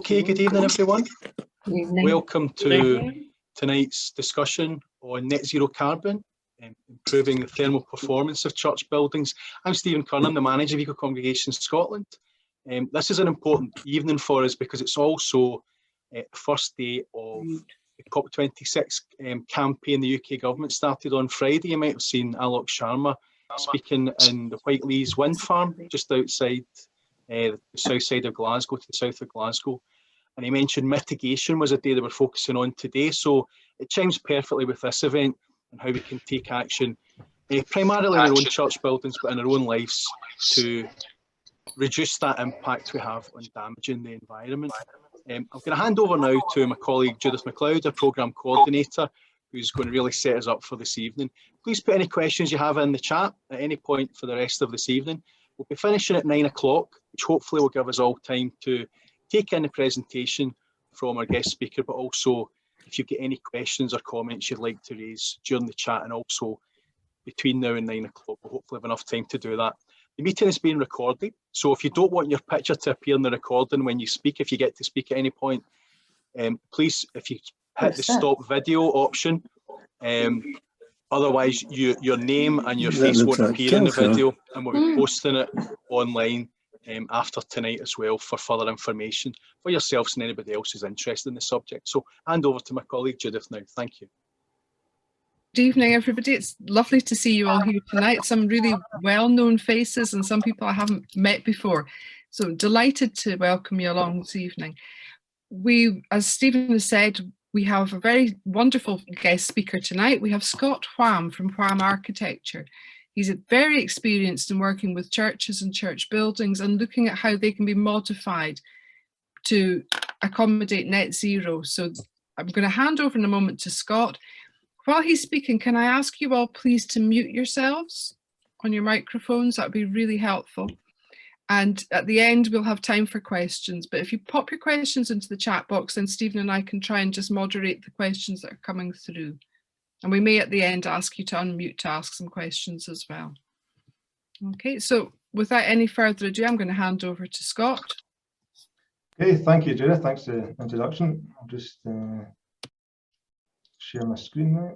Okay, good evening everyone. Good evening. Welcome to tonight's discussion on net zero carbon and improving the thermal performance of church buildings. I'm Stephen Curran, the manager of Eco Congregation Scotland. This is an important evening for us because it's also the first day of the COP26 campaign the UK government started on Friday. You might have seen Alok Sharma speaking in the Whiteleys wind farm just outside the south side of Glasgow, to the south of Glasgow. And he mentioned mitigation was a day that we're focusing on today. So it chimes perfectly with this event and how we can take action, primarily in our own church buildings, but in our own lives, to reduce that impact we have on damaging the environment. I'm going to hand over now to my colleague Judith MacLeod, a programme coordinator, who's going to really set us up for this evening. Please put any questions you have in the chat at any point for the rest of this evening. We'll be finishing at 9 o'clock, which hopefully will give us all time to take in the presentation from our guest speaker, but also if you get any questions or comments you'd like to raise during the chat, and also between now and 9 o'clock, we'll hopefully have enough time to do that. The meeting is being recorded, so if you don't want your picture to appear in the recording when you speak, if you get to speak at any point, please, if you hit the stop video option, otherwise your name and your face won't appear in the video, and we'll be posting it online after tonight as well for further information for yourselves and anybody else who's interested in the subject. So hand over to my colleague Judith now. Thank you. Good evening, everybody. It's lovely to see you all here tonight. Some really well-known faces and some people I haven't met before. So delighted to welcome you along this evening. We, as Stephen has said, we have a very wonderful guest speaker tonight. We have Scott Wham from Wham Architecture. He's very experienced in working with churches and church buildings and looking at how they can be modified to accommodate net zero. So I'm going to hand over in a moment to Scott. While he's speaking, can I ask you all please to mute yourselves on your microphones? That would be really helpful. And at the end, we'll have time for questions. But if you pop your questions into the chat box, then Stephen and I can try and just moderate the questions that are coming through. And we may at the end ask you to unmute to ask some questions as well. Okay, so without any further ado, I'm going to hand over to Scott. Okay, thank you, Judith. Thanks for the introduction. I'll just share my screen now.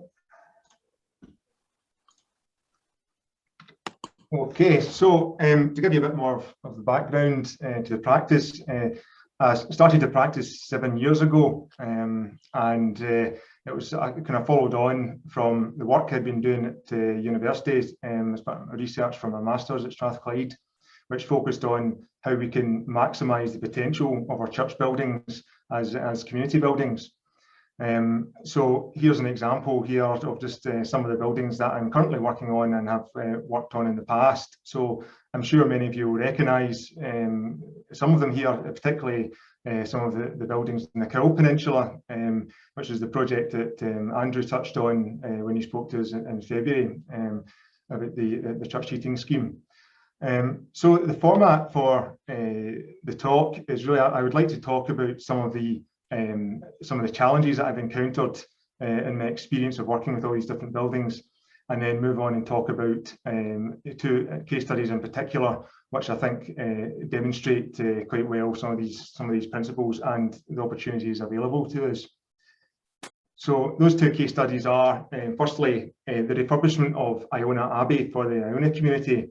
Okay, so to give you a bit more of the background to the practice, I started to practice 7 years ago, and it was I kind of followed on from the work I'd been doing at universities, as part of research for my masters at Strathclyde, which focused on how we can maximise the potential of our church buildings as community buildings. So here's an example here of just some of the buildings that I'm currently working on and have worked on in the past. So I'm sure many of you will recognise some of them here, particularly some of the buildings in the Cowal Peninsula, which is the project that Andrew touched on when he spoke to us in February about the church heating scheme. So the format for the talk is really, I would like to talk about some of the challenges that I've encountered in my experience of working with all these different buildings, and then move on and talk about 2 case studies in particular, which I think demonstrate quite well some of these principles and the opportunities available to us. So those 2 case studies are, firstly, the refurbishment of Iona Abbey for the Iona community.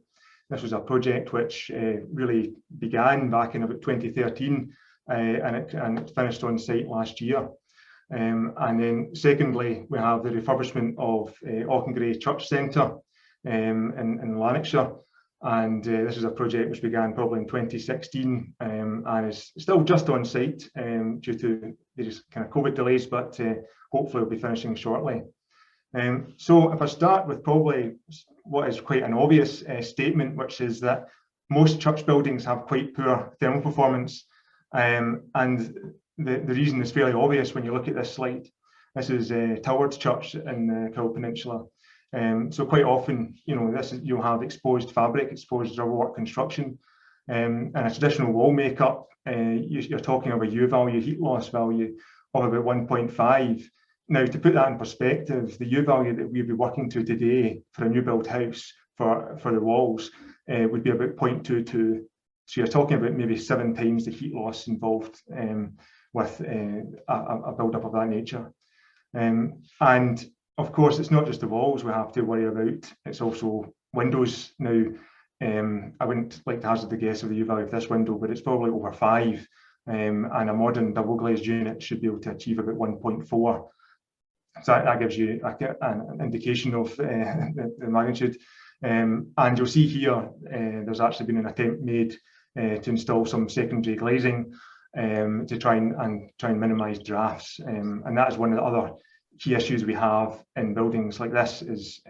This was a project which really began back in about 2013, and it finished on site last year. And then secondly, we have the refurbishment of Auchengray Church Centre in Lanarkshire. And this is a project which began probably in 2016 and is still just on site due to these kind of COVID delays, but hopefully will be finishing shortly. So if I start with probably what is quite an obvious statement, which is that most church buildings have quite poor thermal performance. And the reason is fairly obvious when you look at this slide. This is Tilward's Church in the Cowal Peninsula. So quite often, you'll have exposed fabric, exposed rubberwork construction, and a traditional wall makeup. You're talking of a U value, heat loss value of about 1.5. Now, to put that in perspective, the U value that we'd be working to today for a new build house for the walls would be about 0.22. So you're talking about maybe 7 times the heat loss involved with a build-up of that nature. And of course, it's not just the walls we have to worry about, it's also windows. Now, I wouldn't like to hazard the guess of the U-value of this window, but it's probably over 5, and a modern double glazed unit should be able to achieve about 1.4. So that gives you an indication of the magnitude. And you'll see here, there's actually been an attempt made to install some secondary glazing to try and minimise drafts. And that is one of the other key issues we have in buildings like this, is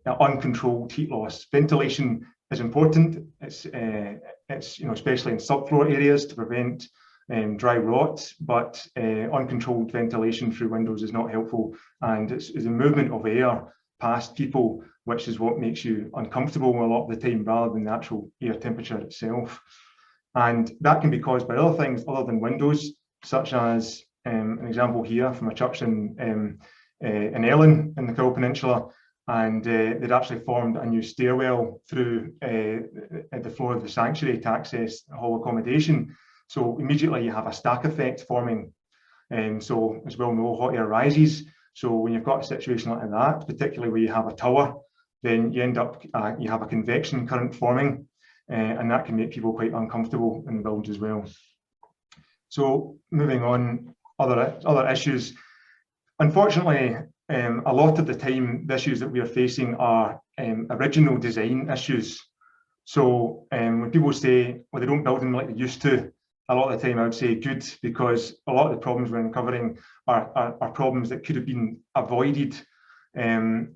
uncontrolled heat loss. Ventilation is important. It's especially in subfloor areas to prevent dry rot, but uncontrolled ventilation through windows is not helpful, and it's the movement of air past people which is what makes you uncomfortable a lot of the time, rather than the actual air temperature itself. And that can be caused by other things other than windows, such as an example here from a church in Ellon in the Cowal Peninsula, and they'd actually formed a new stairwell through at the floor of the sanctuary to access hall accommodation. So immediately you have a stack effect forming. So as we all know, hot air rises. So when you've got a situation like that, particularly where you have a tower, then you end up, you have a convection current forming, and that can make people quite uncomfortable in the build as well. So moving on, other issues. Unfortunately, a lot of the time, the issues that we are facing are original design issues. So when people say, well, they don't build them like they used to, a lot of the time I would say good, because a lot of the problems we're uncovering are problems that could have been avoided. And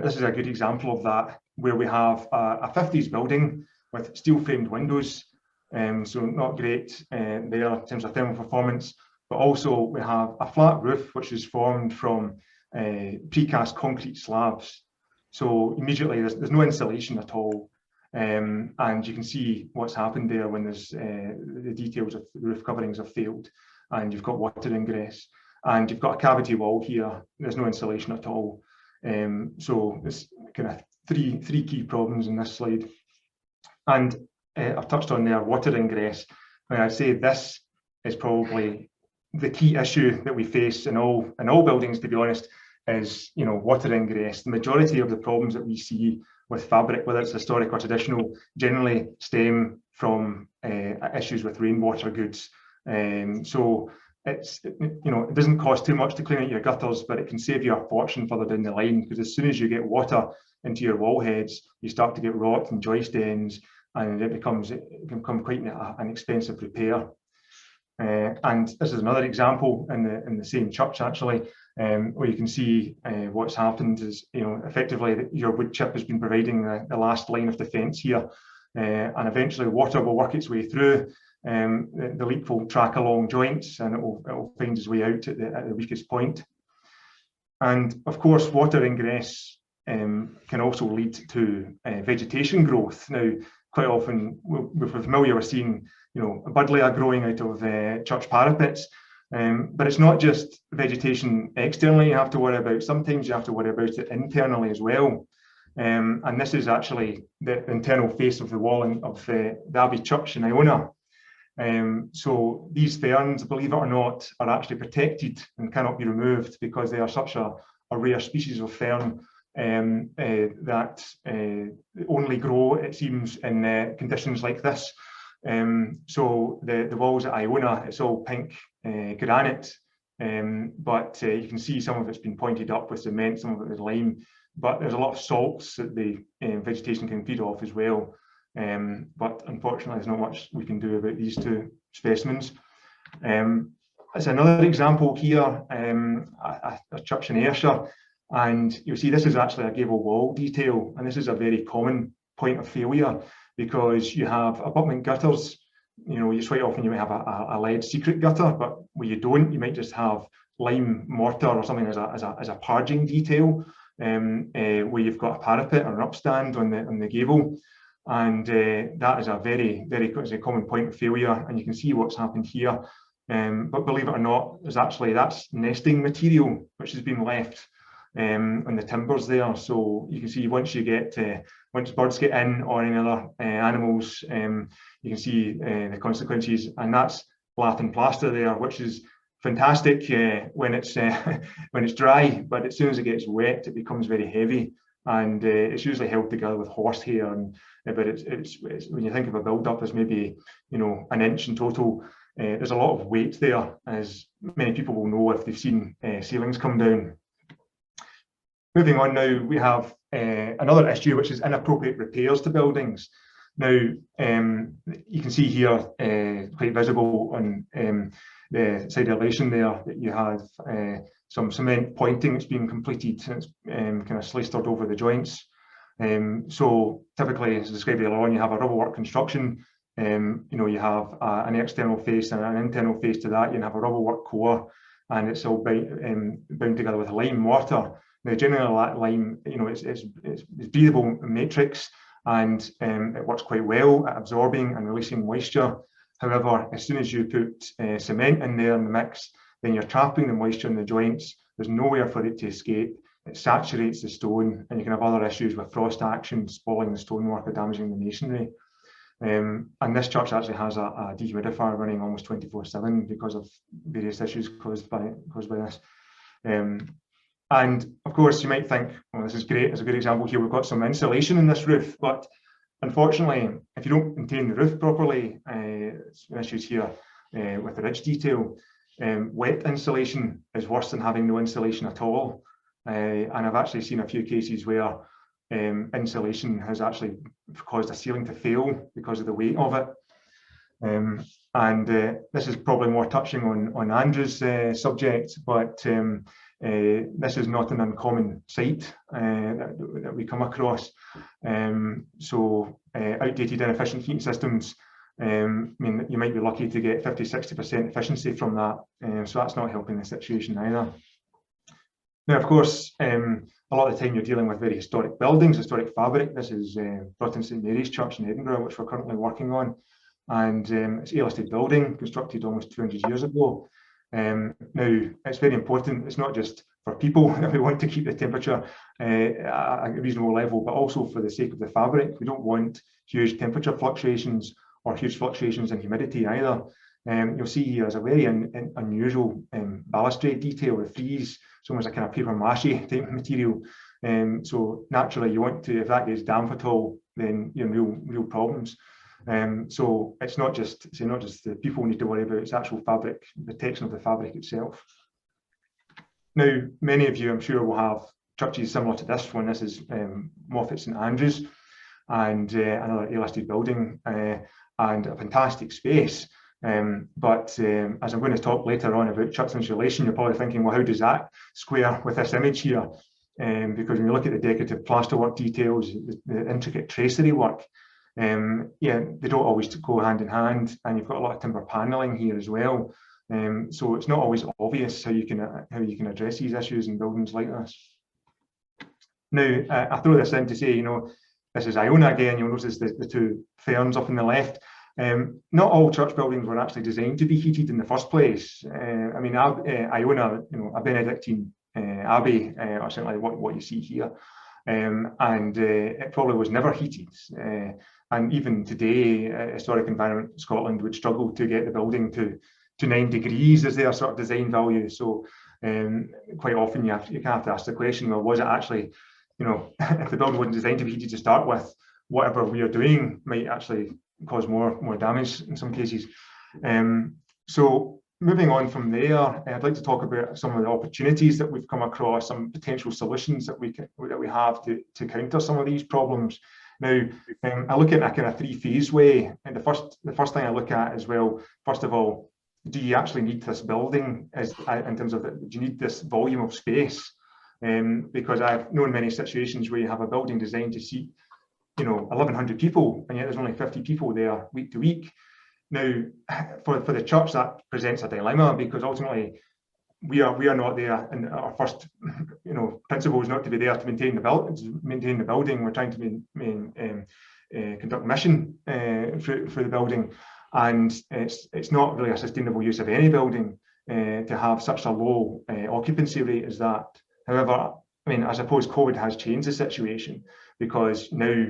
this is a good example of that, where we have a 50s building with steel framed windows, so not great there in terms of thermal performance, but also we have a flat roof which is formed from precast concrete slabs. So immediately there's no insulation at all. And you can see what's happened there when there's the details of the roof coverings have failed, and you've got water ingress, and you've got a cavity wall here. There's no insulation at all. So there's kind of three key problems in this slide. And I've touched on there water ingress. When I say this is probably the key issue that we face in all buildings, to be honest, is water ingress. The majority of the problems that we see with fabric, whether it's historic or traditional, generally stem from issues with rainwater goods. So it doesn't cost too much to clean out your gutters, but it can save you a fortune further down the line, because as soon as you get water into your wall heads, you start to get rot and joist ends, and it can become quite an expensive repair. And this is another example in the same church, actually, where you can see what's happened is, effectively your wood chip has been providing the last line of defence here, and eventually water will work its way through. The leak will track along joints, and it will find its way out at the weakest point. And of course, water ingress can also lead to vegetation growth. Now, quite often we're familiar with seeing a buddleia growing out of church parapets, but it's not just vegetation externally you have to worry about. Sometimes you have to worry about it internally as well. And this is actually the internal face of the wall of the Abbey Church in Iona. So these ferns, believe it or not, are actually protected and cannot be removed, because they are such a rare species of fern that only grow, it seems, in conditions like this. So the walls at Iona, it's all pink granite, but you can see some of it's been pointed up with cement, some of it with lime, but there's a lot of salts that the vegetation can feed off as well. But unfortunately, there's not much we can do about these two specimens. There's another example here, a church in Ayrshire, and you'll see this is actually a gable wall detail, and this is a very common point of failure, because you have abutment gutters. Quite often you might have a lead secret gutter, but where you don't, you might just have lime mortar or something as a parging detail, where you've got a parapet or an upstand on the gable. And that is a very, very common point of failure, and you can see what's happened here. But believe it or not, that's nesting material which has been left. on the timbers there. So you can see once birds get in or any other animals, you can see the consequences, and that's lath and plaster there, which is fantastic when it's dry, but as soon as it gets wet, it becomes very heavy, and it's usually held together with horsehair. And but it's when you think of a build-up, there's maybe an inch in total. There's a lot of weight there, as many people will know if they've seen ceilings come down. Moving on now, we have another issue, which is inappropriate repairs to buildings. Now, you can see here, quite visible on the side elevation there, that you have some cement pointing that's been completed, and it's kind of slistered over the joints. So typically, as described earlier on, you have a rubble work construction. You have an external face and an internal face to that. You have a rubble work core, and it's all bound together with lime mortar. Now, generally, that lime, it's breathable matrix, and it works quite well at absorbing and releasing moisture. However, as soon as you put cement in there in the mix, then you're trapping the moisture in the joints. There's nowhere for it to escape. It saturates the stone, and you can have other issues with frost action, spoiling the stonework or damaging the masonry. And this church actually has a dehumidifier running almost 24/7 because of various issues caused by this. And of course, you might think, well, this is great. As a good example here, we've got some insulation in this roof, but unfortunately, if you don't maintain the roof properly, issues here with the ridge detail. Wet insulation is worse than having no insulation at all. And I've actually seen a few cases where insulation has actually caused a ceiling to fail because of the weight of it. And this is probably more touching on Andrew's subject, but this is not an uncommon sight that we come across. So outdated inefficient heating systems, I mean, you might be lucky to get 50–60% efficiency from that. So that's not helping the situation either. Now, of course, a lot of the time you're dealing with very historic buildings, historic fabric. This is Broughton St Mary's Church in Edinburgh, which we're currently working on. And it's a listed building constructed almost 200 years ago. Now, it's very important. It's not just for people that we want to keep the temperature at a reasonable level, but also for the sake of the fabric. We don't want huge temperature fluctuations or huge fluctuations in humidity either. You'll see here is a very unusual balustrade detail, the frieze. It's almost a kind of paper mache type material. So naturally, you want to, if that gets damp at all, then you're in real problems. So it's not just the people need to worry about, it's actual fabric, protection of the fabric itself. Now, many of you, I'm sure, will have churches similar to this one. This is Moffat St Andrews, and another A-listed building, and a fantastic space. But as I'm going to talk later on about church insulation, you're probably thinking, well, how does that square with this image here? Because when you look at the decorative plasterwork details, the intricate tracery work, yeah, they don't always go hand in hand, and you've got a lot of timber panelling here as well. So it's not always obvious how you can address these issues in buildings like this. Now, I throw this in to say, this is Iona again. You'll notice the two ferns up on the left. Not all church buildings were actually designed to be heated in the first place. I mean, Iona, a Benedictine Abbey, or certainly what you see here, and it probably was never heated. And even today, Historic Environment Scotland would struggle to get the building to 9 degrees as their sort of design value. So quite often you have to ask the question, well, was it actually, if the building wasn't designed to be heated to start with, whatever we are doing might actually cause more damage in some cases. So moving on from there, I'd like to talk about some of the opportunities that we've come across, some potential solutions that we have to counter some of these problems. Now, I look at a kind of 3-phase way, and the first thing I look at is, well, first of all, do you actually need this building in terms of do you need this volume of space? Because I've known many situations where you have a building designed to seat 1,100 people, and yet there's only 50 people there week to week. Now, for the church, that presents a dilemma, because ultimately we are not there, and our first principle is not to be there to maintain the building. We're trying to conduct mission for the building, and it's not really a sustainable use of any building to have such a low occupancy rate as that. However, I mean, I suppose COVID has changed the situation, because now,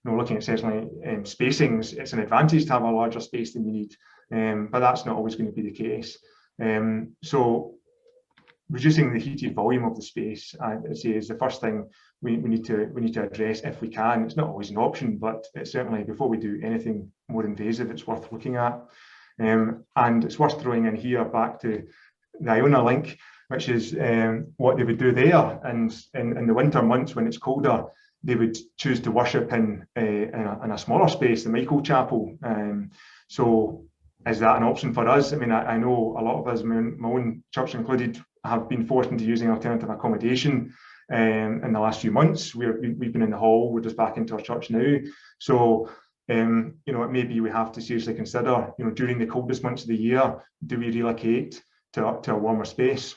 looking at essentially spacings, it's an advantage to have a larger space than you need, but that's not always going to be the case. So reducing the heated volume of the space, I'd say, is the first thing we need to address if we can. It's not always an option, but it's certainly, before we do anything more invasive, it's worth looking at. And it's worth throwing in here back to the Iona link, which is what they would do there. And in the winter months when it's colder, they would choose to worship in a smaller space, the Michael Chapel. So is that an option for us? I mean, I know a lot of us, my own church included, have been forced into using alternative accommodation in the last few months. We've been in the hall, we're just back into our church now. So, it may be we have to seriously consider, during the coldest months of the year, do we relocate to a warmer space?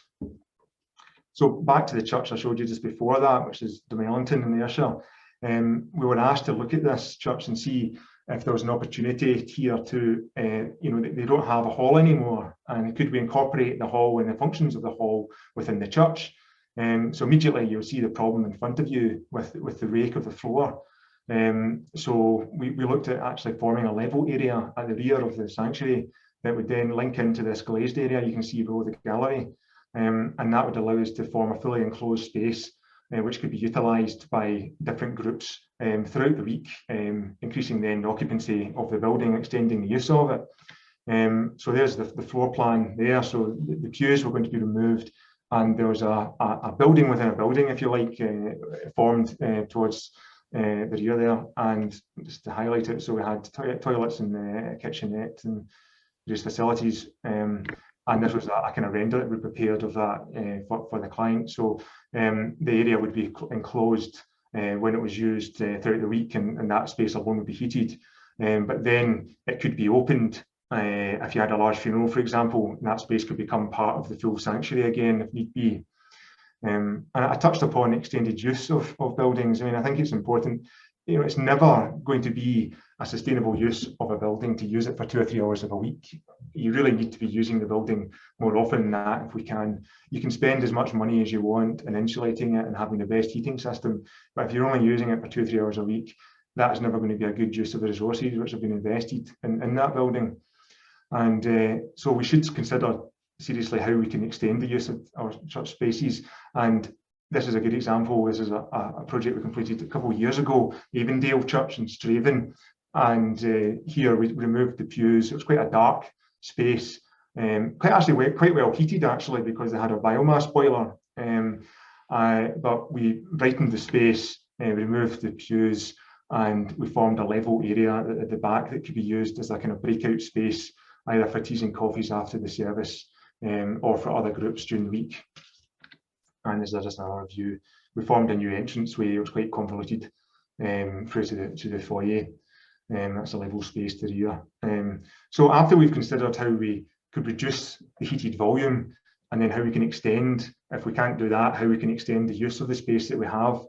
So back to the church I showed you just before that, which is Dunmellington in Ayrshire. We were asked to look at this church and see if there was an opportunity here to, they don't have a hall anymore, and could we incorporate the hall and the functions of the hall within the church? So immediately you'll see the problem in front of you with the rake of the floor. So we looked at actually forming a level area at the rear of the sanctuary that would then link into this glazed area you can see below the gallery, and that would allow us to form a fully enclosed space which could be utilised by different groups throughout the week, increasing then the occupancy of the building, extending the use of it. So there's the floor plan there. So the pews were going to be removed, and there was a building within a building, if you like, formed towards the rear there. And just to highlight it, so we had toilets and kitchenette and various facilities. And this was a kind of render that we prepared of that for the client. So the area would be enclosed when it was used throughout the week, and that space alone would be heated. But then it could be opened if you had a large funeral, for example, and that space could become part of the full sanctuary again if need be. And I touched upon extended use of buildings. I mean, I think it's important. It's never going to be a sustainable use of a building to use it for 2 or 3 hours of a week. You really need to be using the building more often than that if we can. You can spend as much money as you want in insulating it and having the best heating system, but if you're only using it for 2 or 3 hours a week, that is never going to be a good use of the resources which have been invested in that building. And so we should consider seriously how we can extend the use of our church spaces. And this is a good example. This is a project we completed a couple of years ago, Avondale Church in Straven. And here we removed the pews. It was quite a dark space, quite well heated actually, because they had a biomass boiler. But we brightened the space, removed the pews, and we formed a level area at the back that could be used as a kind of breakout space, either for teas and coffees after the service, or for other groups during the week. And this is just another view. We formed a new entranceway. It was quite convoluted through to the foyer. That's a level space to the rear. So after we've considered how we could reduce the heated volume, and then how we can extend, if we can't do that, how we can extend the use of the space that we have,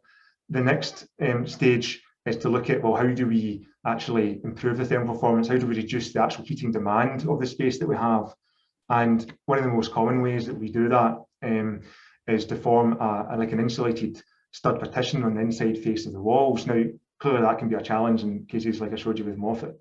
the next stage is to look at, well, how do we actually improve the thermal performance? How do we reduce the actual heating demand of the space that we have? And one of the most common ways that we do that is to form like an insulated stud partition on the inside face of the walls. Now, clearly that can be a challenge in cases like I showed you with Moffat,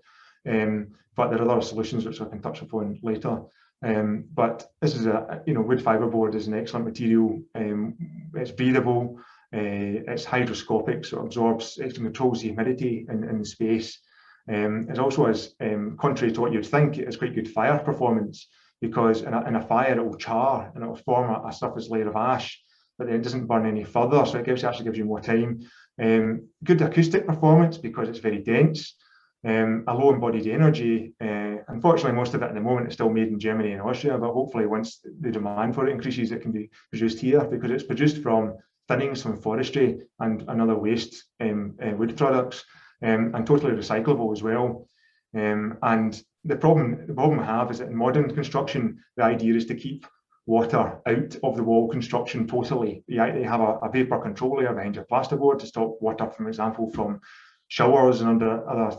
but there are other solutions which I can touch upon later. But this is wood fiberboard is an excellent material. It's breathable, it's hydroscopic, so it absorbs, it controls the humidity in the space. It also has, contrary to what you'd think, it has quite good fire performance, because in a fire it will char and it will form a surface layer of ash, but then it doesn't burn any further, so it actually gives you more time. Good acoustic performance because it's very dense. A low embodied energy. Unfortunately, most of it at the moment is still made in Germany and Austria, but hopefully once the demand for it increases, it can be produced here, because it's produced from thinnings from forestry and other waste wood products, and totally recyclable as well. And the problem we have is that in modern construction, the idea is to keep water out of the wall construction totally. You have a vapor control layer behind your plasterboard to stop water, for example, from showers and other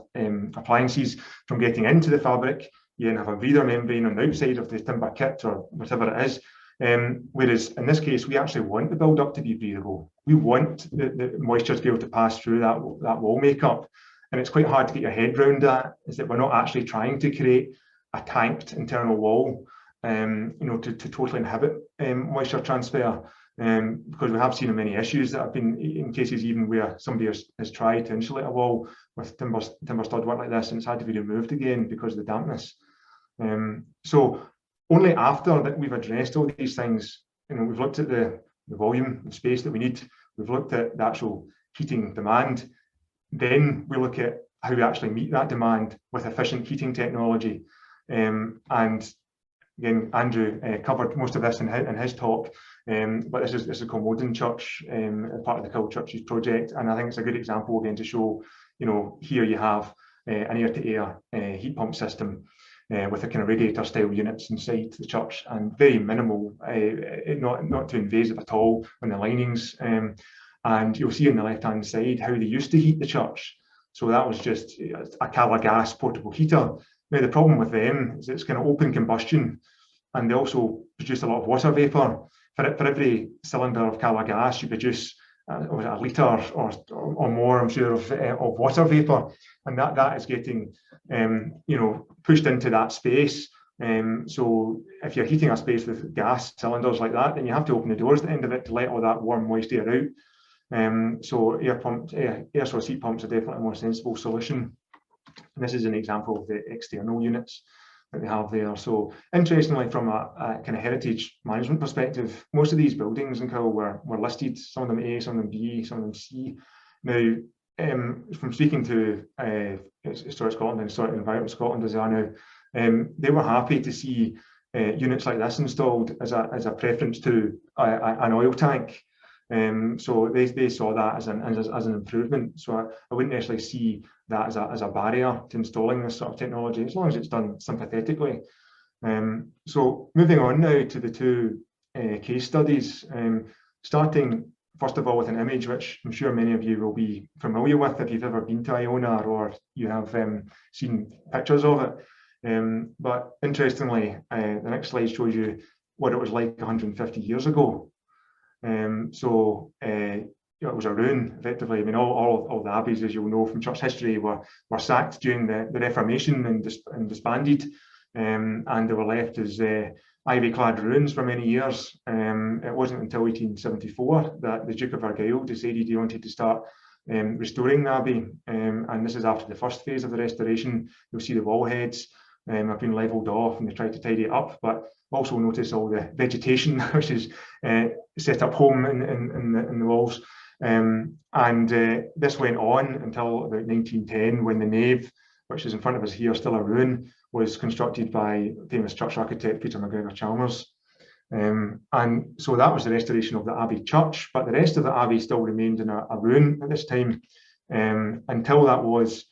appliances from getting into the fabric. You then have a breather membrane on the outside of the timber kit or whatever it is, Whereas in this case, we actually want the build-up to be breathable. We want the moisture to be able to pass through that wall makeup. And it's quite hard to get your head around that, is that we're not actually trying to create a tanked internal wall, to totally inhibit moisture transfer, because we have seen many issues that have been in cases even where somebody has tried to insulate a wall with timber stud work like this, and it's had to be removed again because of the dampness. So only after that we've addressed all these things, we've looked at the volume and space that we need, we've looked at the actual heating demand, then we look at how we actually meet that demand with efficient heating technology. And again, Andrew covered most of this in his talk, but this is called Modern Church, part of the Culture Churches project, and I think it's a good example again to show, here you have an air-to-air heat pump system with a kind of radiator style units inside the church, and very minimal, not too invasive at all on the linings. And you'll see on the left hand side how they used to heat the church. So that was just a Cala gas portable heater. Now the problem with them is it's kind of open combustion, and they also produce a lot of water vapour. For every cylinder of Cala gas, you produce a litre or more, I'm sure, of water vapour, and that is getting pushed into that space. So if you're heating a space with gas cylinders like that, then you have to open the doors at the end of it to let all that warm, moist air out. So air source heat pumps are definitely a more sensible solution. And this is an example of the external units that we have there. So interestingly, from a kind of heritage management perspective, most of these buildings in Cowell were listed, some of them A, some of them B, some of them C. Now, from speaking to Historic Scotland and Historic Environment Scotland as they are now, they were happy to see units like this installed as a preference to an oil tank. So they saw that as an improvement. So I wouldn't necessarily see that as a barrier to installing this sort of technology, as long as it's done sympathetically. So moving on now to the two case studies, starting first of all with an image which I'm sure many of you will be familiar with if you've ever been to Iona or you have seen pictures of it. But interestingly, the next slide shows you what it was like 150 years ago. It was a ruin, effectively. I mean, all the abbeys, as you'll know from church history, were sacked during the Reformation and disbanded, and they were left as ivy-clad ruins for many years. It wasn't until 1874 that the Duke of Argyll decided he wanted to start restoring the abbey, and this is after the first phase of the restoration. You'll see the wall heads have been levelled off, and they tried to tidy it up, but also notice all the vegetation which is set up home in the walls. This went on until about 1910, when the nave, which is in front of us here, still a ruin, was constructed by famous church architect Peter MacGregor Chalmers. And so that was the restoration of the Abbey church, but the rest of the Abbey still remained in a ruin at this time, until that was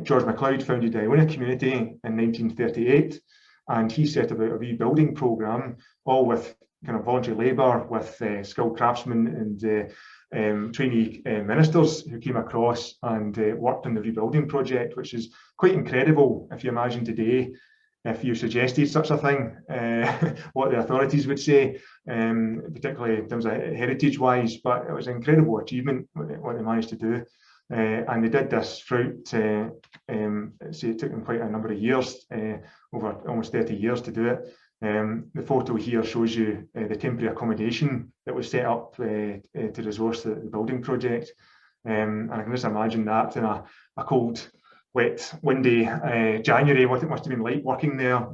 George MacLeod founded the Iona community in 1938, and he set about a rebuilding programme, all with kind of voluntary labour, with skilled craftsmen and trainee ministers who came across and worked on the rebuilding project, which is quite incredible if you imagine today, if you suggested such a thing, what the authorities would say, particularly in terms of heritage-wise. But it was an incredible achievement what they managed to do. And they did this throughout, it took them quite a number of years, over almost 30 years to do it. The photo here shows you the temporary accommodation that was set up to resource the building project. And I can just imagine that in a cold, wet, windy January, what it must have been like working there.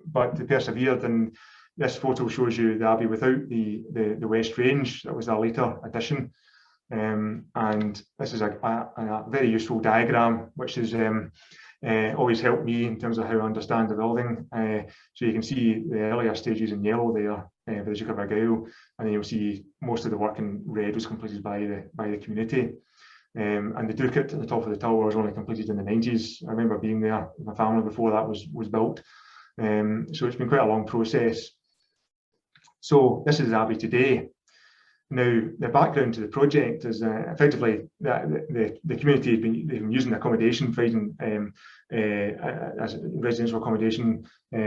But they persevered, and this photo shows you the Abbey without the West Range. That was a later addition. And this is a very useful diagram, which has always helped me in terms of how I understand the building. So you can see the earlier stages in yellow there for the Duke of Argyll, and then you'll see most of the work in red was completed by the community. And the Ducat at the top of the tower was only completed in the 90s. I remember being there with my family before that was built. So it's been quite a long process. So this is the Abbey today. Now, the background to the project is effectively that the community has been using accommodation, providing as residential accommodation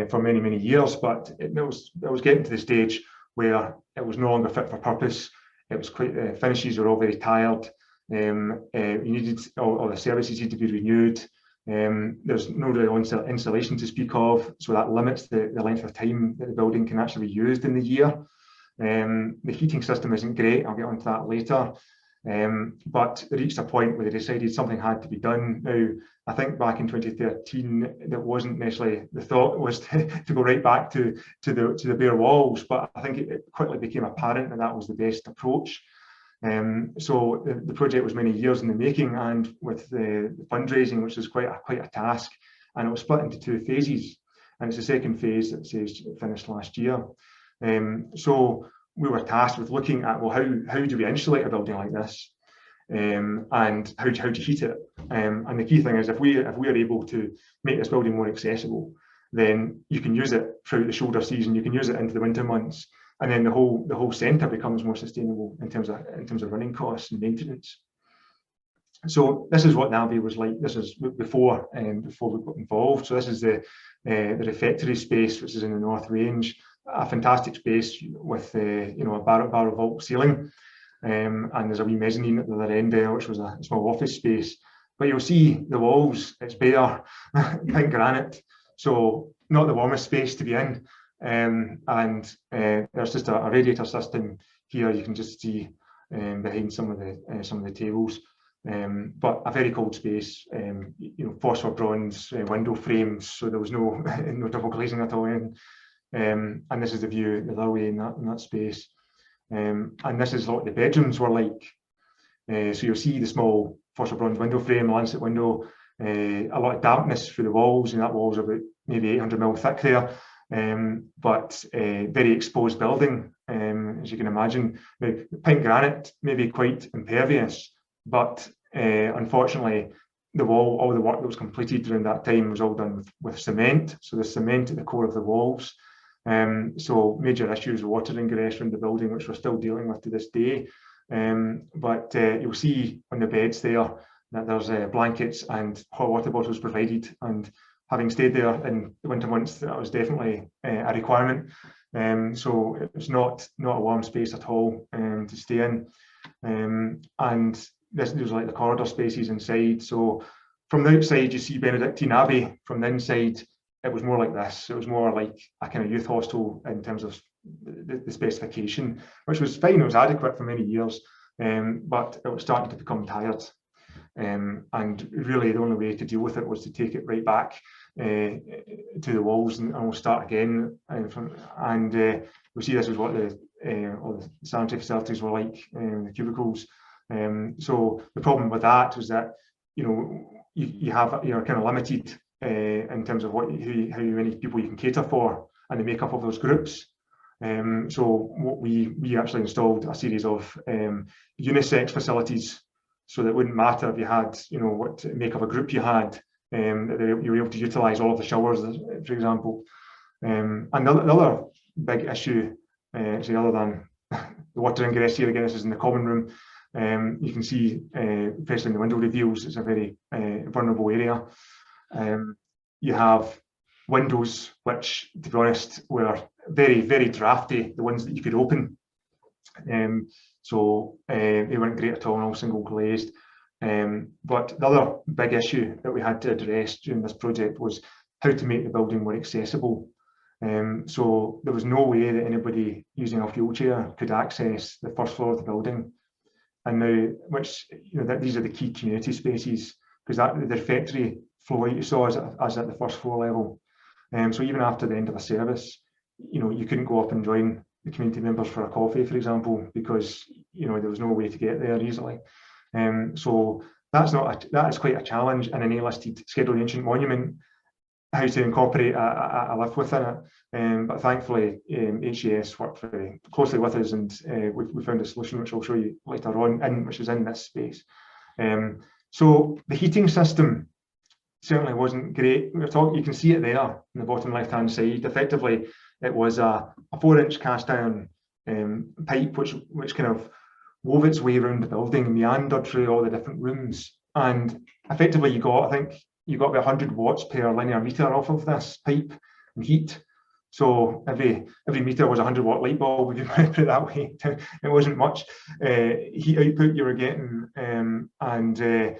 for many, many years, but it was getting to the stage where it was no longer fit for purpose. It was quite, finishes were all very tired. You needed all the services need to be renewed. There's no real insulation to speak of, so that limits the length of time that the building can actually be used in the year. The heating system isn't great, I'll get onto that later, but they reached a point where they decided something had to be done. Now, I think back in 2013, that wasn't necessarily, the thought was to go right back to the bare walls, but I think it quickly became apparent that that was the best approach. So the project was many years in the making, and with the fundraising, which was quite a task, and it was split into 2 phases, and it's the second phase that says it finished last year. So we were tasked with looking at, well, how do we insulate a building like this, and how do you heat it? And the key thing is, if we are able to make this building more accessible, then you can use it throughout the shoulder season, you can use it into the winter months, and then the whole centre becomes more sustainable in terms of running costs and maintenance. So this is what the Abbey was like. This is before we got involved. So this is the refectory space, which is in the North Range. A fantastic space with a barrel vault ceiling, and there's a wee mezzanine at the other end there, which was a small office space. But you'll see the walls, it's bare, pink granite, so not the warmest space to be in. And there's just a radiator system here. You can just see behind some of the tables. But a very cold space. Phosphor bronze window frames, so there was no double glazing at all in. And this is the view the other way in that space. And this is what the bedrooms were like. So you'll see the small phosphor bronze window frame, lancet window, a lot of dampness through the walls, and that wall's about maybe 800 mil thick there. But very exposed building, as you can imagine. Now, pink granite may be quite impervious, but unfortunately, all the work that was completed during that time was all done with cement. So there's cement at the core of the walls. So major issues with water ingress around the building, which we're still dealing with to this day. But you'll see on the beds there that there's blankets and hot water bottles provided, and having stayed there in the winter months, that was definitely a requirement. So it was not a warm space at all to stay in. And this was like the corridor spaces inside. So from the outside, you see Benedictine Abbey. From the inside, it was more like this. It was more like a kind of youth hostel in terms of the specification, which was fine. It was adequate for many years, but it was starting to become tired. And really the only way to deal with it was to take it right back to the walls, and we'll start again. We'll see this is what all the sanitary facilities were like, the cubicles. So the problem with that was that you're kind of limited in terms of how many people you can cater for and the makeup of those groups. So what we actually installed a series of unisex facilities, so that it wouldn't matter if you had what makeup of a group you had, that you were able to utilise all of the showers, for example. And the other big issue, actually, other than the water ingress here, again, this is in the common room. You can see, especially in the window reveals, it's a very vulnerable area. You have windows which, to be honest, were very, very drafty, the ones that you could open. So they weren't great at all, and all single glazed. But the other big issue that we had to address during this project was how to make the building more accessible. So there was no way that anybody using a wheelchair could access the first floor of the building. And now, these are the key community spaces, because the refectory floor you saw is at the first floor level. So even after the end of a service, you couldn't go up and join the community members for a coffee, for example, because there was no way to get there easily. So that is quite a challenge in an A-listed scheduled ancient monument, how to incorporate a lift within it. But thankfully, HES worked very closely with us, and we found a solution which I'll show you later on, which is in this space. So the heating system certainly wasn't great. You can see it there in the bottom left-hand side. Effectively, it was a 4-inch cast iron pipe which kind of wove its way around the building and meandered through all the different rooms. And effectively, I think you got about 100 watts per linear meter off of this pipe and heat. So every meter was a 100-watt light bulb, if you put it that way. It wasn't much heat output you were getting. The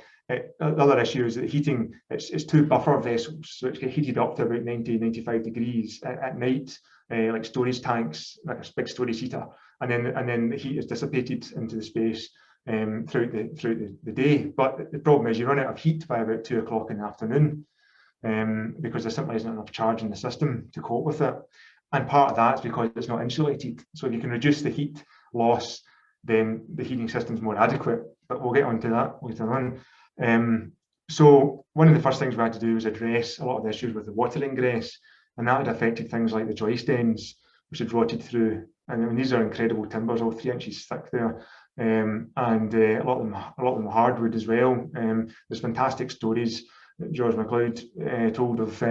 other issue is that heating, it's two buffer vessels, so it gets heated up to about 90-95 degrees at night, like storage tanks, like a big storage heater, and then the heat is dissipated into the space throughout the day. But the problem is you run out of heat by about 2 o'clock in the afternoon. Because there simply isn't enough charge in the system to cope with it. And part of that is because it's not insulated. So if you can reduce the heat loss, then the heating system is more adequate. But we'll get onto that later on. So one of the first things we had to do was address a lot of the issues with the water ingress, and that had affected things like the joist ends, which had rotted through. And I mean, these are incredible timbers, all 3 inches thick there. A lot of them are hardwood as well. There's fantastic stories George MacLeod told of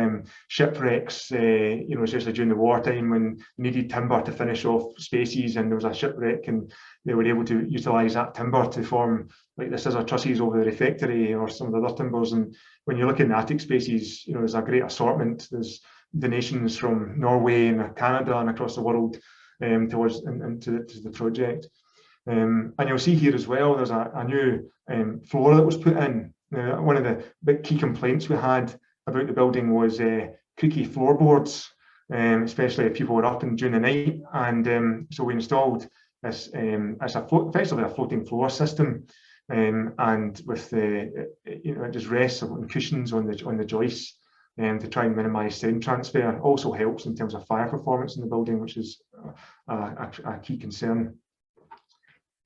shipwrecks, especially during the wartime when they needed timber to finish off spaces, and there was a shipwreck and they were able to utilise that timber to form like the scissor trusses over the refectory or some of the other timbers. And when you look in the attic spaces, there's a great assortment. There's donations from Norway and Canada and across the world towards the project. And you'll see here as well, there's a new floor that was put in. One of the big key complaints we had about the building was creaky floorboards, especially if people were up and during the night. And so we installed this as effectively a floating floor system, and with it just rests on cushions on the joists, to try and minimise sound transfer. It also helps in terms of fire performance in the building, which is a key concern.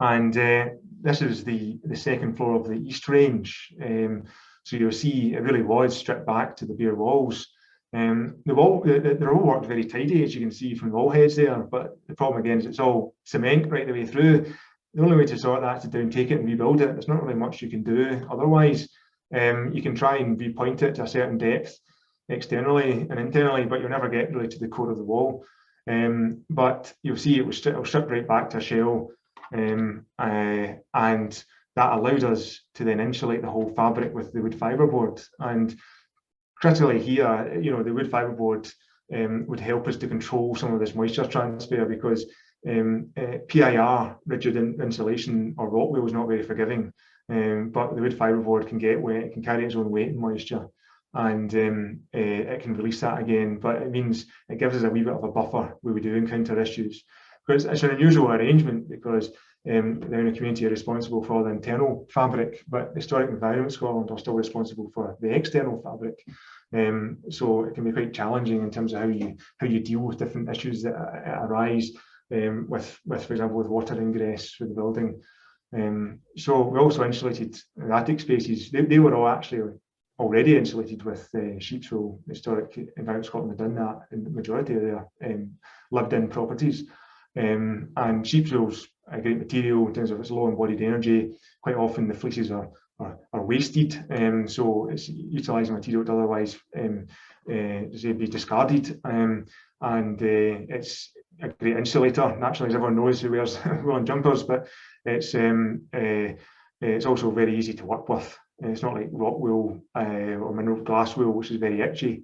And this is the second floor of the east range. So you'll see it really was stripped back to the bare walls. They're all worked very tidy, as you can see from the wall heads there, but the problem again is it's all cement right the way through. The only way to sort that is to down take it and rebuild it. There's not really much you can do otherwise. You can try and repoint it to a certain depth externally and internally, but you'll never get really to the core of the wall. But you'll see it was stripped right back to a shell. And that allowed us to then insulate the whole fabric with the wood fibreboard. And critically here, the wood fibreboard would help us to control some of this moisture transfer, because PIR, rigid insulation, or Rockwool is not very forgiving, but the wood fibreboard can get wet, it can carry its own weight and moisture, and it can release that again. But it means it gives us a wee bit of a buffer where we do encounter issues. Because it's an unusual arrangement, because the Iona community are responsible for the internal fabric, but Historic Environment Scotland are still responsible for the external fabric. So it can be quite challenging in terms of how you deal with different issues that arise with, for example, with water ingress through the building. So we also insulated the attic spaces. They were all actually already insulated with sheep's wool. Historic Environment Scotland had done that in the majority of their lived-in properties. And sheep's wool's a great material in terms of its low embodied energy. Quite often the fleeces are wasted, so it's utilising material that otherwise be discarded, and it's a great insulator. Naturally, as everyone knows who wears woolen jumpers, but it's also very easy to work with. It's not like rock wool or mineral glass wool, which is very itchy.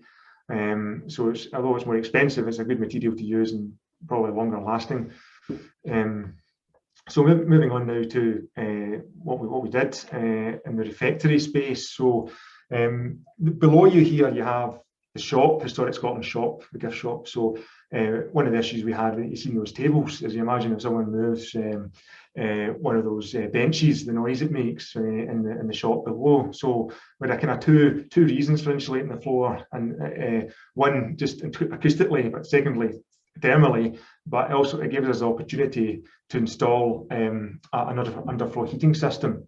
So although it's more expensive, it's a good material to use and probably longer lasting. So moving on now to what we did in the refectory space. So below you here you have the shop, Historic Scotland shop, the gift shop. So one of the issues we had, you see those tables, as you imagine if someone moves one of those benches, the noise it makes in the shop below. So we had a kind of two reasons for insulating the floor, and one just acoustically, but secondly thermally, but also it gives us the opportunity to install another underfloor heating system.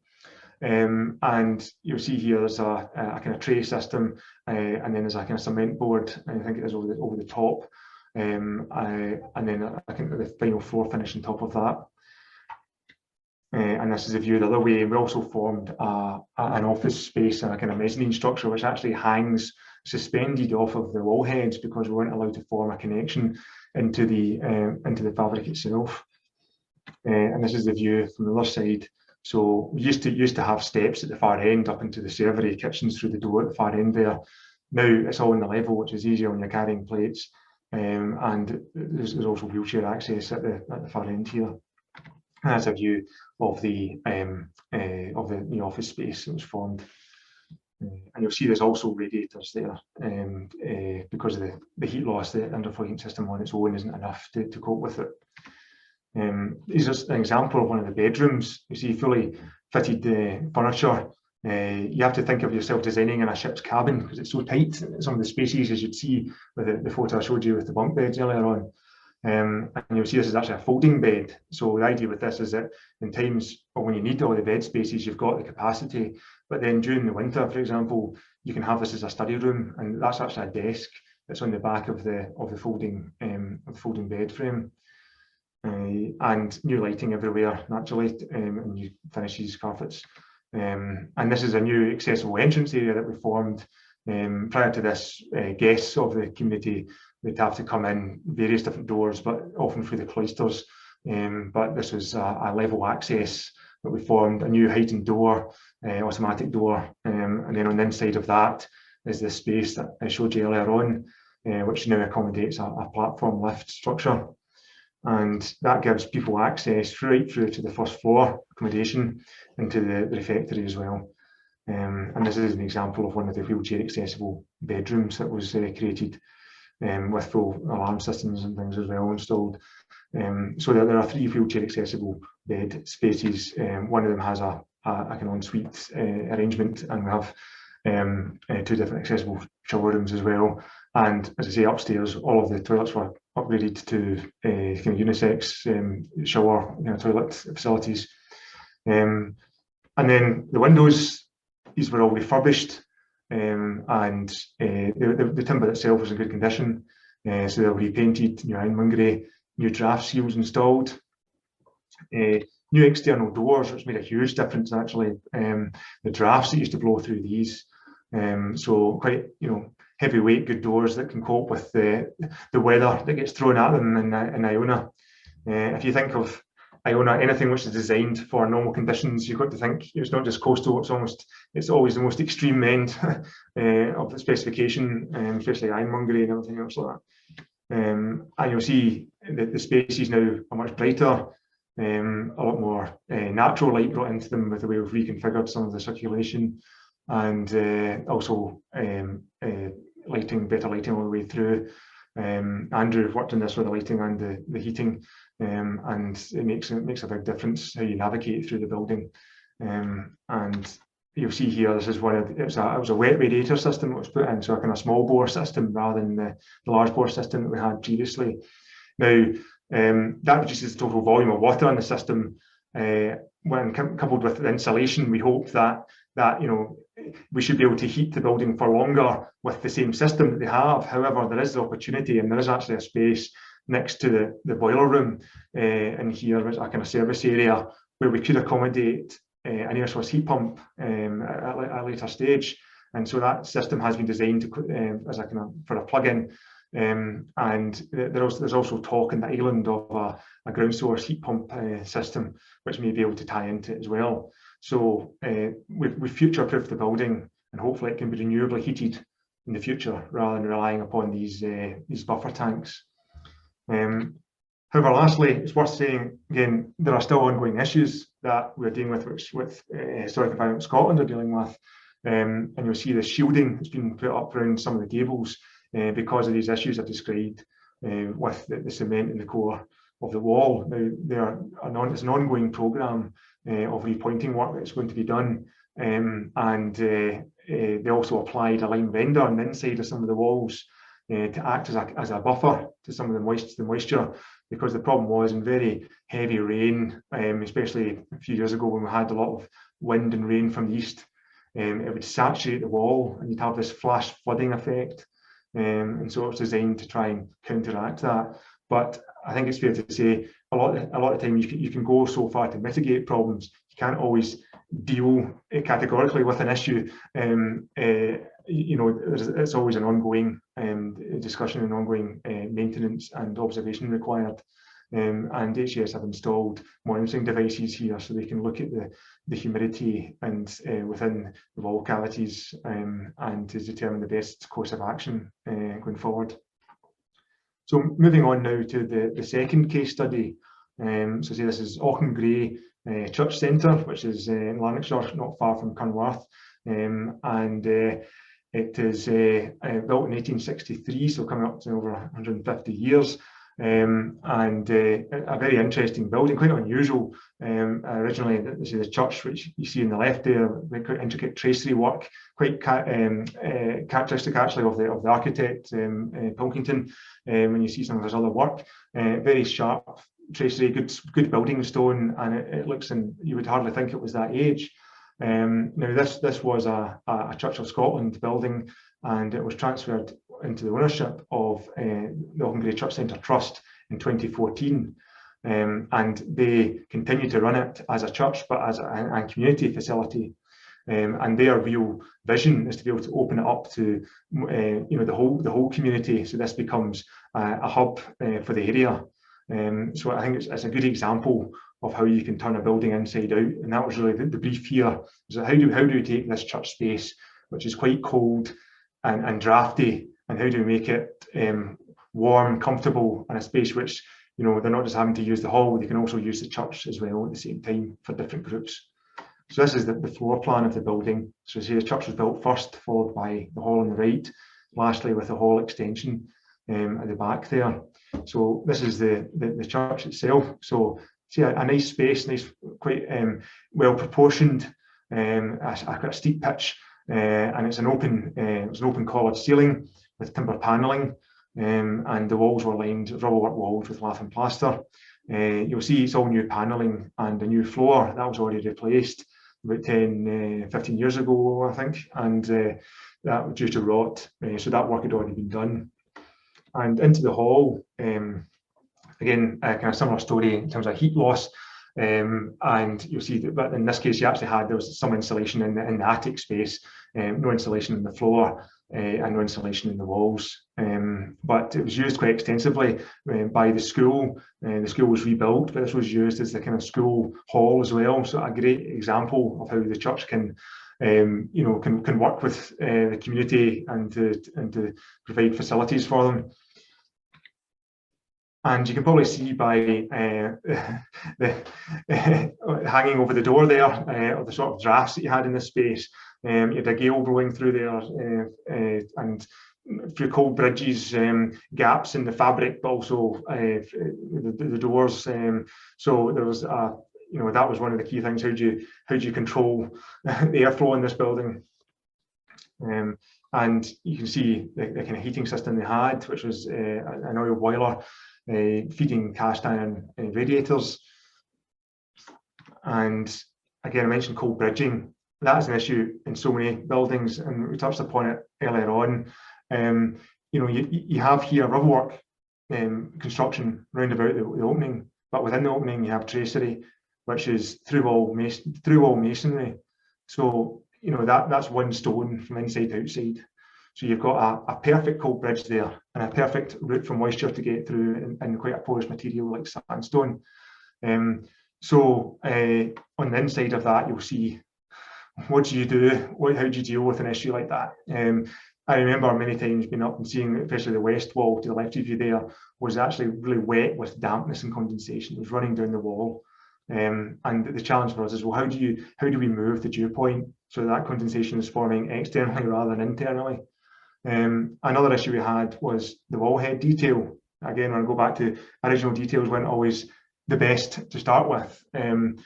And you'll see here there's a kind of tray system, and then there's a kind of cement board, and I think it is over the top, and then I think the final floor finish on top of that. And this is a view the other way. We also formed an office space and a kind of mezzanine structure, which actually hangs suspended off of the wall heads, because we weren't allowed to form a connection into the fabric itself. and this is the view from the other side. So we used to have steps at the far end up into the servery kitchens through the door at the far end there. Now it's all on the level, which is easier when you're carrying plates, and there's also wheelchair access at the far end here. And that's a view of the office space that was formed. And you'll see there's also radiators there, because of the heat loss. The underfloor heating system on its own isn't enough to cope with it. This is an example of one of the bedrooms. You see fully fitted furniture. You have to think of yourself designing in a ship's cabin because it's so tight. Some of the spaces, as you'd see with the photo I showed you with the bunk beds earlier on. And you'll see this is actually a folding bed. So the idea with this is that in times when you need all the bed spaces, you've got the capacity. But then during the winter, for example, you can have this as a study room, and that's actually a desk that's on the back of the folding bed frame. And new lighting everywhere naturally, and new finishes, carpets. And this is a new accessible entrance area that we formed. Prior to this, guests of the community, they'd have to come in various different doors, but often through the cloisters. But this was a level access that we formed, a new heightened door, automatic door. And then on the inside of that is the space that I showed you earlier on, which now accommodates a platform lift structure. And that gives people access right through to the first floor accommodation into the refectory as well. And this is an example of one of the wheelchair accessible bedrooms that was created, with full alarm systems and things as well installed. So there are 3 wheelchair accessible bed spaces. One of them has a kind of ensuite arrangement, and we have 2 different accessible shower rooms as well. And as I say, upstairs, all of the toilets were upgraded to kind of unisex shower toilet facilities. And then the windows, these were all refurbished, and the timber itself was in good condition. So they were repainted, new ironmongery, new draft seals installed, new external doors, which made a huge difference actually. The drafts that used to blow through these, so quite heavyweight, good doors that can cope with the weather that gets thrown at them in Iona. If you think of Iona, anything which is designed for normal conditions, you've got to think it's not just coastal, it's always the most extreme end of the specification, especially ironmongery and everything else like that. And you'll see that the spaces now are much brighter, a lot more natural light brought into them with the way we've reconfigured some of the circulation, and also better lighting all the way through. Andrew worked on this with the lighting and the heating, and it makes a big difference how you navigate through the building. And you'll see here, this is it was a wet radiator system that was put in, so a kind of small bore system rather than the large bore system that we had previously. Now that reduces the total volume of water in the system. When coupled with the insulation, we hope that we should be able to heat the building for longer with the same system that they have. However, there is the opportunity, and there is actually a space next to the boiler room in here, which is a kind of service area where we could accommodate an air source heat pump at a later stage. And so that system has been designed as a kind of for a plug-in. And there's also talk in the island of a ground source heat pump system, which may be able to tie into it as well. So we've future-proofed the building, and hopefully it can be renewably heated in the future rather than relying upon these buffer tanks. However, lastly, it's worth saying again, there are still ongoing issues that we're dealing with, which Historic Environment Scotland are dealing with, and you'll see the shielding that's been put up around some of the gables because of these issues I've described with the cement in the core of the wall. Now, it's an ongoing programme of repointing work that's going to be done, and they also applied a lime render on the inside of some of the walls to act as a buffer to some of the moisture, because the problem was in very heavy rain, especially a few years ago when we had a lot of wind and rain from the east, it would saturate the wall and you'd have this flash flooding effect, and so it was designed to try and counteract that. But I think it's fair to say a lot of time you can go so far to mitigate problems. You can't always deal categorically with an issue. It's always an ongoing discussion and ongoing maintenance and observation required. and HCS have installed monitoring devices here so they can look at the humidity and within the wall cavities and to determine the best course of action going forward. So moving on now to the second case study. So say this is Auchengray Church Centre, which is in Lanarkshire, not far from Cunworth, and it is built in 1863, so coming up to over 150 years, and a very interesting building, quite unusual. Originally, this is the church, which you see on the left there, quite intricate tracery work, quite characteristic actually of the architect, Pilkington, when you see some of his other work. Very sharp tracery, good building stone, and it looks, and you would hardly think it was that age. Now this was a Church of Scotland building, and it was transferred into the ownership of the Auchengray Church Centre Trust in 2014, and they continue to run it as a church but as a community facility, and their real vision is to be able to open it up to the whole community, so this becomes a hub for the area. So I think it's a good example of how you can turn a building inside out, and that was really the brief here. So how do we take this church space, which is quite cold and drafty, and how do we make it warm, comfortable, and a space which, they're not just having to use the hall, they can also use the church as well at the same time for different groups. So this is the floor plan of the building. So see, the church was built first, followed by the hall on the right, lastly with the hall extension at the back there. So this is the church itself. So see a nice space, nice, quite well proportioned, a steep pitch, and it's an open collared ceiling with timber panelling, and the walls were lined rubble work walls with lath and plaster. You'll see it's all new panelling and a new floor that was already replaced about 10-15 years ago, I think, and that was due to rot, so that work had already been done. And into the hall, again, kind of similar story in terms of heat loss, and you'll see that, but in this case, there was some insulation in the attic space, no insulation in the floor, and no insulation in the walls. But it was used quite extensively by the school. The school was rebuilt, but this was used as the kind of school hall as well. So a great example of how the church can work with the community and to provide facilities for them. And you can probably see by the hanging over the door there of the sort of drafts that you had in this space. You had a gale blowing through there, and through cold bridges, gaps in the fabric, but also the doors. So there was that was one of the key things. How do you control the airflow in this building? And you can see the kind of heating system they had, which was an oil boiler feeding cast iron radiators. And again, I mentioned cold bridging. That is an issue in so many buildings, and we touched upon it earlier on. You have here rubble work construction round about the opening, but within the opening you have tracery, which is through wall masonry. So that's one stone from inside to outside. So you've got a perfect cold bridge there and a perfect route for moisture to get through in quite a porous material like sandstone. So on the inside of that, you'll see, what do you do? How do you deal with an issue like that? I remember many times being up and seeing, especially the west wall to the left of you there, was actually really wet with dampness and condensation. It was running down the wall. And the challenge for us is, well, how do we move the dew point so that condensation is forming externally rather than internally? Another issue we had was the wall head detail. Again, when I go back to original details, weren't always the best to start with. And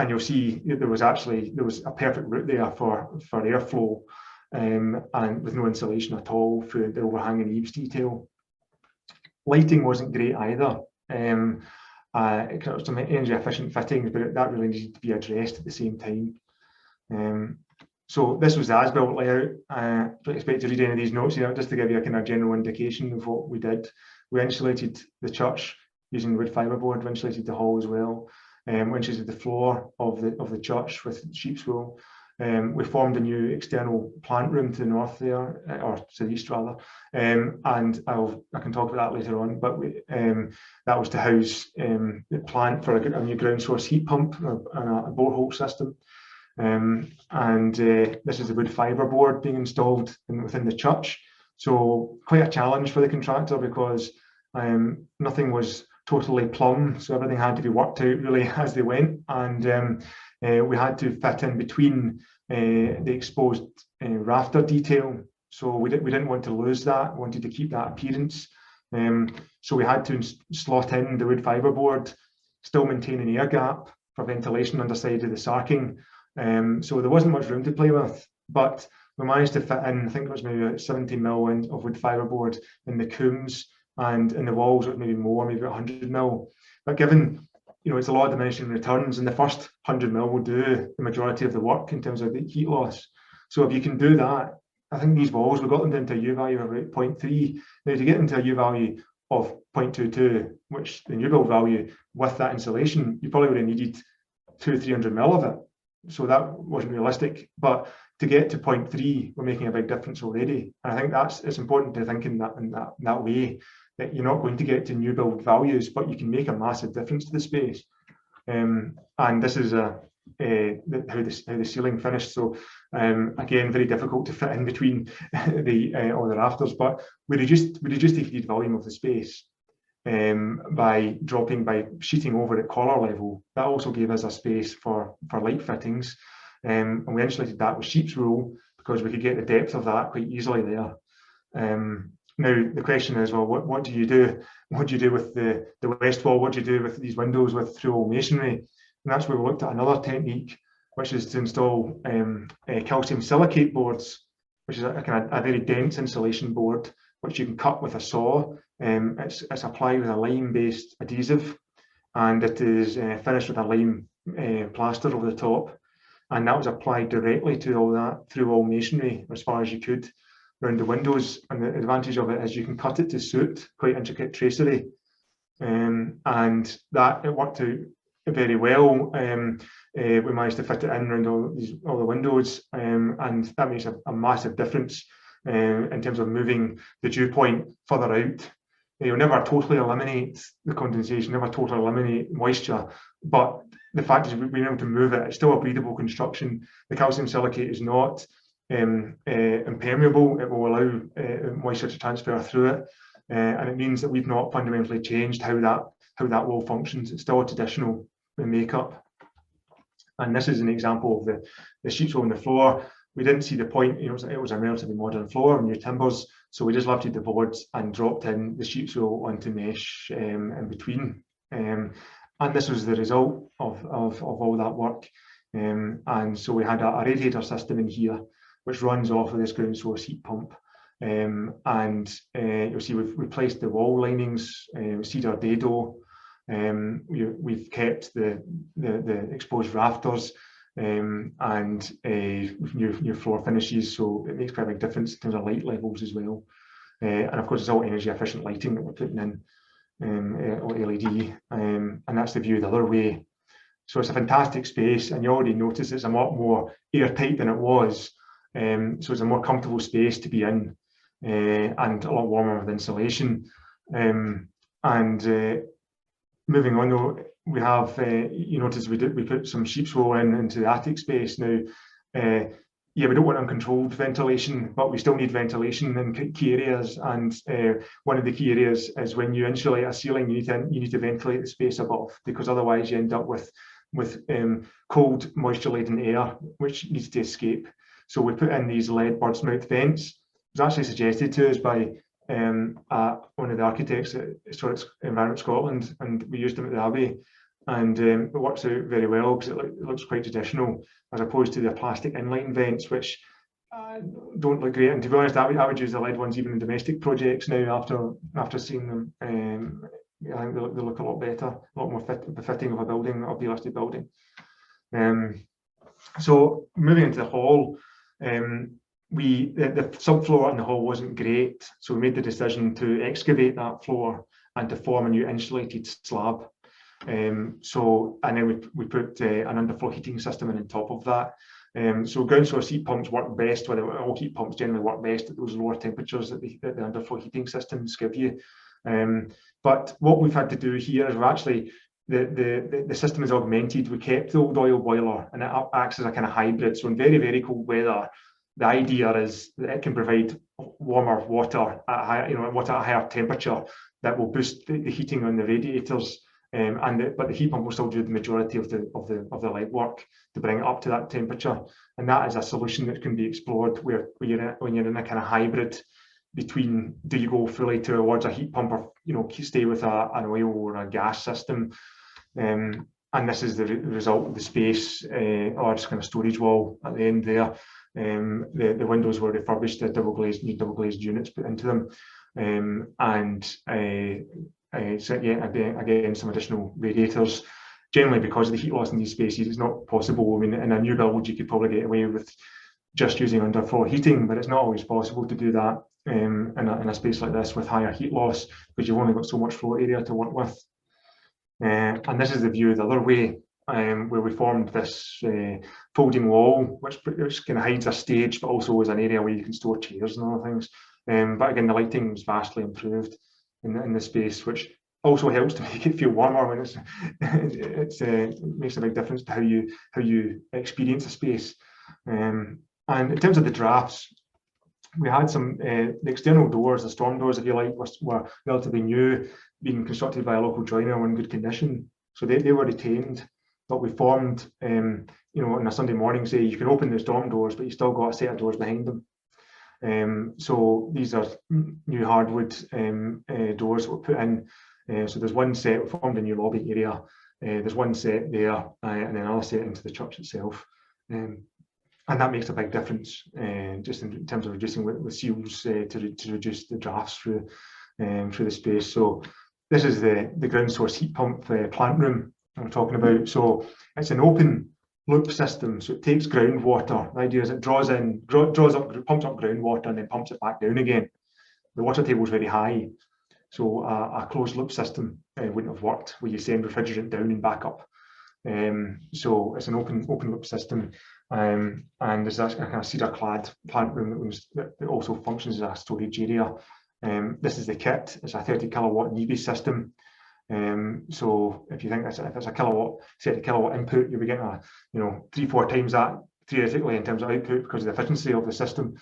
you'll see there was a perfect route there for airflow, and with no insulation at all for the overhanging eaves detail. Lighting wasn't great either. It was some energy efficient fittings, but that really needed to be addressed at the same time. So this was the as-built layout. Don't expect to read any of these notes here, just to give you a kind of general indication of what we did. We insulated the church using wood fiberboard. We insulated the hall as well. We insulated the floor of the church with sheep's wool. We formed a new external plant room to the north there, or to the east rather, and I can talk about that later on. But that was to house the plant for a new ground source heat pump and a borehole system. This is the wood fibre board being installed within the church. So quite a challenge for the contractor, because nothing was totally plumb, so everything had to be worked out really as they went, and we had to fit in between the exposed rafter detail. So we didn't want to lose that. We wanted to keep that appearance. So we had to slot in the wood fibre board, still maintain an air gap for ventilation underside of the sarking. So there wasn't much room to play with, but we managed to fit in, I think it was maybe 70 mil of wood fibre board in the coombs, and in the walls it maybe more, maybe 100 mil. But given, it's a lot of diminishing returns, and the first 100 mil will do the majority of the work in terms of the heat loss. So if you can do that, I think these walls, we got them down to a U value of about 0.3. Now to get into a U value of 0.22, which the new build value with that insulation, you probably would have needed 200-300 mil of it. So that wasn't realistic. But to get to 0.3, we're making a big difference already. And I think it's important to think in that way, that you're not going to get to new build values, but you can make a massive difference to the space. And this is how the ceiling finished. So again, very difficult to fit in between all the rafters, but we reduced the heated volume of the space by sheeting over at collar level. That also gave us a space for light fittings, and we insulated that with sheep's wool because we could get the depth of that quite easily there. Now the question is, well, what do you do? What do you do with the west wall? What do you do with these windows with through-wall masonry? And that's where we looked at another technique, which is to install calcium silicate boards, which is a very dense insulation board, which you can cut with a saw. It's applied with a lime-based adhesive, and it is finished with a lime plaster over the top. And that was applied directly to all that through-wall masonry as far as you could around the windows. And the advantage of it is you can cut it to suit quite intricate tracery, and that it worked out very well. We managed to fit it in around all the windows, and that makes a massive difference in terms of moving the dew point further out. You'll never totally eliminate the condensation, never totally eliminate moisture, but the fact is we've been able to move it. It's still a breathable construction. The calcium silicate is not impermeable. It will allow moisture to transfer through it, and it means that we've not fundamentally changed how that wall functions. It's still a traditional makeup. And this is an example of the sheep's wool on the floor. We didn't see the point, it was a relatively modern floor, new timbers, so we just lifted the boards and dropped in the sheep's wool onto mesh in between. And this was the result of all that work. And so we had a radiator system in here, which runs off of this ground source heat pump. And you'll see we've replaced the wall linings, cedar dado. We've kept the exposed rafters, and new floor finishes, so it makes quite a big difference in terms of light levels as well. And of course, it's all energy efficient lighting that we're putting in, or LED, and that's the view the other way. So it's a fantastic space, and you already notice it's a lot more airtight than it was. So it's a more comfortable space to be in, and a lot warmer with insulation. Moving on though, we have, you notice we put some sheep's wool into the attic space. Now, yeah, we don't want uncontrolled ventilation, but we still need ventilation in key areas. And one of the key areas is when you insulate a ceiling, you need to ventilate the space above, because otherwise you end up with cold, moisture-laden air, which needs to escape. So we put in these lead bird's mouth vents. It was actually suggested to us by one of the architects at Environment Scotland, and we used them at the Abbey, and it works out very well because it looks quite traditional, as opposed to the plastic inline vents, which don't look great. And to be honest, I would use the lead ones even in domestic projects now after seeing them. I think they look a lot better, a lot more befitting of a building, of the listed building. So moving into the hall, the subfloor in the hall wasn't great, so we made the decision to excavate that floor and to form a new insulated slab. And then we put an underfloor heating system in on top of that. So ground source heat pumps work best, all heat pumps generally work best at those lower temperatures that the underfloor heating systems give you. But what we've had to do here is we've actually, the system is augmented. We kept the old oil boiler, and it acts as a kind of hybrid. So in very, very cold weather, the idea is that it can provide warmer water at a higher temperature that will boost the heating on the radiators. But the heat pump will still do the majority of the legwork to bring it up to that temperature. And that is a solution that can be explored when you're in a kind of hybrid between, do you go fully towards a heat pump, or stay with an oil or a gas system. And this is the result of the space, or just kind of storage wall at the end there. The windows were refurbished, new double glazed units put into them, so yeah, again, some additional radiators. Generally, because of the heat loss in these spaces, it's not possible. I mean, in a new build, you could probably get away with just using underfloor heating, but it's not always possible to do that in a space like this with higher heat loss, because you've only got so much floor area to work with. And this is the view the other way, where we formed this folding wall, which kind of hides a stage, but also is an area where you can store chairs and other things. But again, the lighting was vastly improved in the space, which also helps to make it feel warmer when it makes a big difference to how you experience a space. And in terms of the drafts, we had some the external doors, the storm doors, if you like, were relatively new, being constructed by a local joiner in good condition, so they were retained. But we formed, on a Sunday morning, say you can open the storm doors, but you still got a set of doors behind them. So these are new hardwood doors that were put in. So there's one set, we formed a new lobby area. There's one set there, and then another set into the church itself. And that makes a big difference, just in terms of reducing with seals to reduce the drafts through the space. So this is the ground source heat pump plant room I'm talking about. So it's an open loop system, so it takes groundwater. The idea is it pumps up groundwater and then pumps it back down again. The water table is very high, so a closed loop system wouldn't have worked, where you send refrigerant down and back up. So it's an open loop system, and there's a kind of cedar clad plant room that also functions as a storage area. This is the kit. It's a 30 kilowatt NEBI system. So if you think if it's a kilowatt, set a kilowatt input, you'll be getting 3-4 times that theoretically in terms of output, because of the efficiency of the system.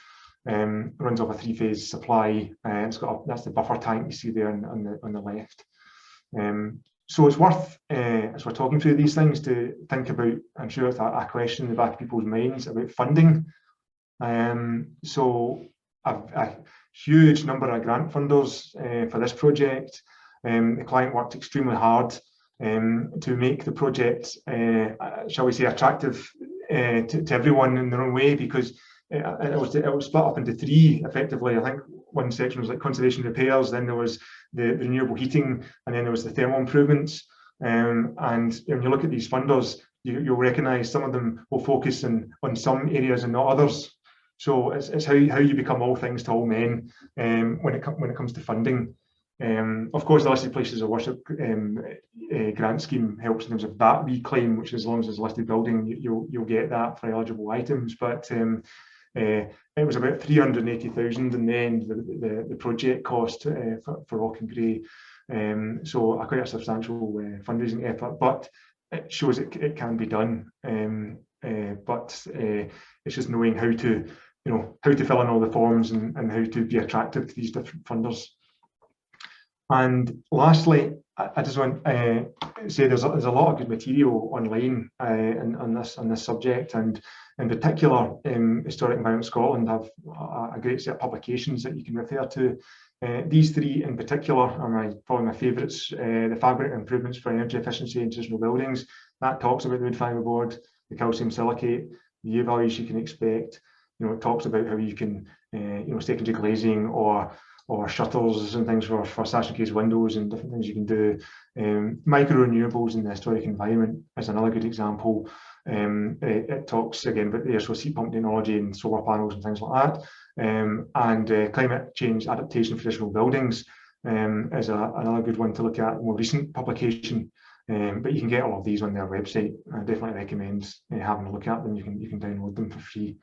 It runs off a 3-phase supply. It's got that's the buffer tank you see there on the left. So it's worth, as we're talking through these things, to think about, I'm sure it's a question in the back of people's minds about funding. So a huge number of grant funders for this project. The client worked extremely hard to make the project, shall we say, attractive to everyone in their own way, because it was split up into 3 effectively. I think one section was like conservation repairs, then there was the renewable heating, and then there was the thermal improvements. And when you look at these funders, you'll recognise some of them will focus on some areas and not others. So it's how you become all things to all men when it comes to funding. Of course, the listed places of worship grant scheme helps in terms of that reclaim, which as long as it's a listed building, you'll get that for eligible items. But it was about 380,000 in the end, the project cost for Auchengray. So quite a substantial fundraising effort, but it shows it can be done. But it's just knowing how to fill in all the forms and how to be attractive to these different funders. And lastly, I just want to say there's a lot of good material online on this subject, and in particular, Historic Environment Scotland have a great set of publications that you can refer to. These 3 in particular are probably my favourites. The Fabric Improvements for Energy Efficiency in Traditional Buildings, that talks about the wood fibreboard, the calcium silicate, the U values you can expect. It talks about how you can, secondary glazing or shutters and things for sash and case windows and different things you can do. Micro renewables in the historic environment is another good example. It talks again about the air source heat pump technology and solar panels and things like that. And climate change adaptation for traditional buildings is another good one to look at, a more recent publication. But you can get all of these on their website. I definitely recommend having a look at them. You can download them for free.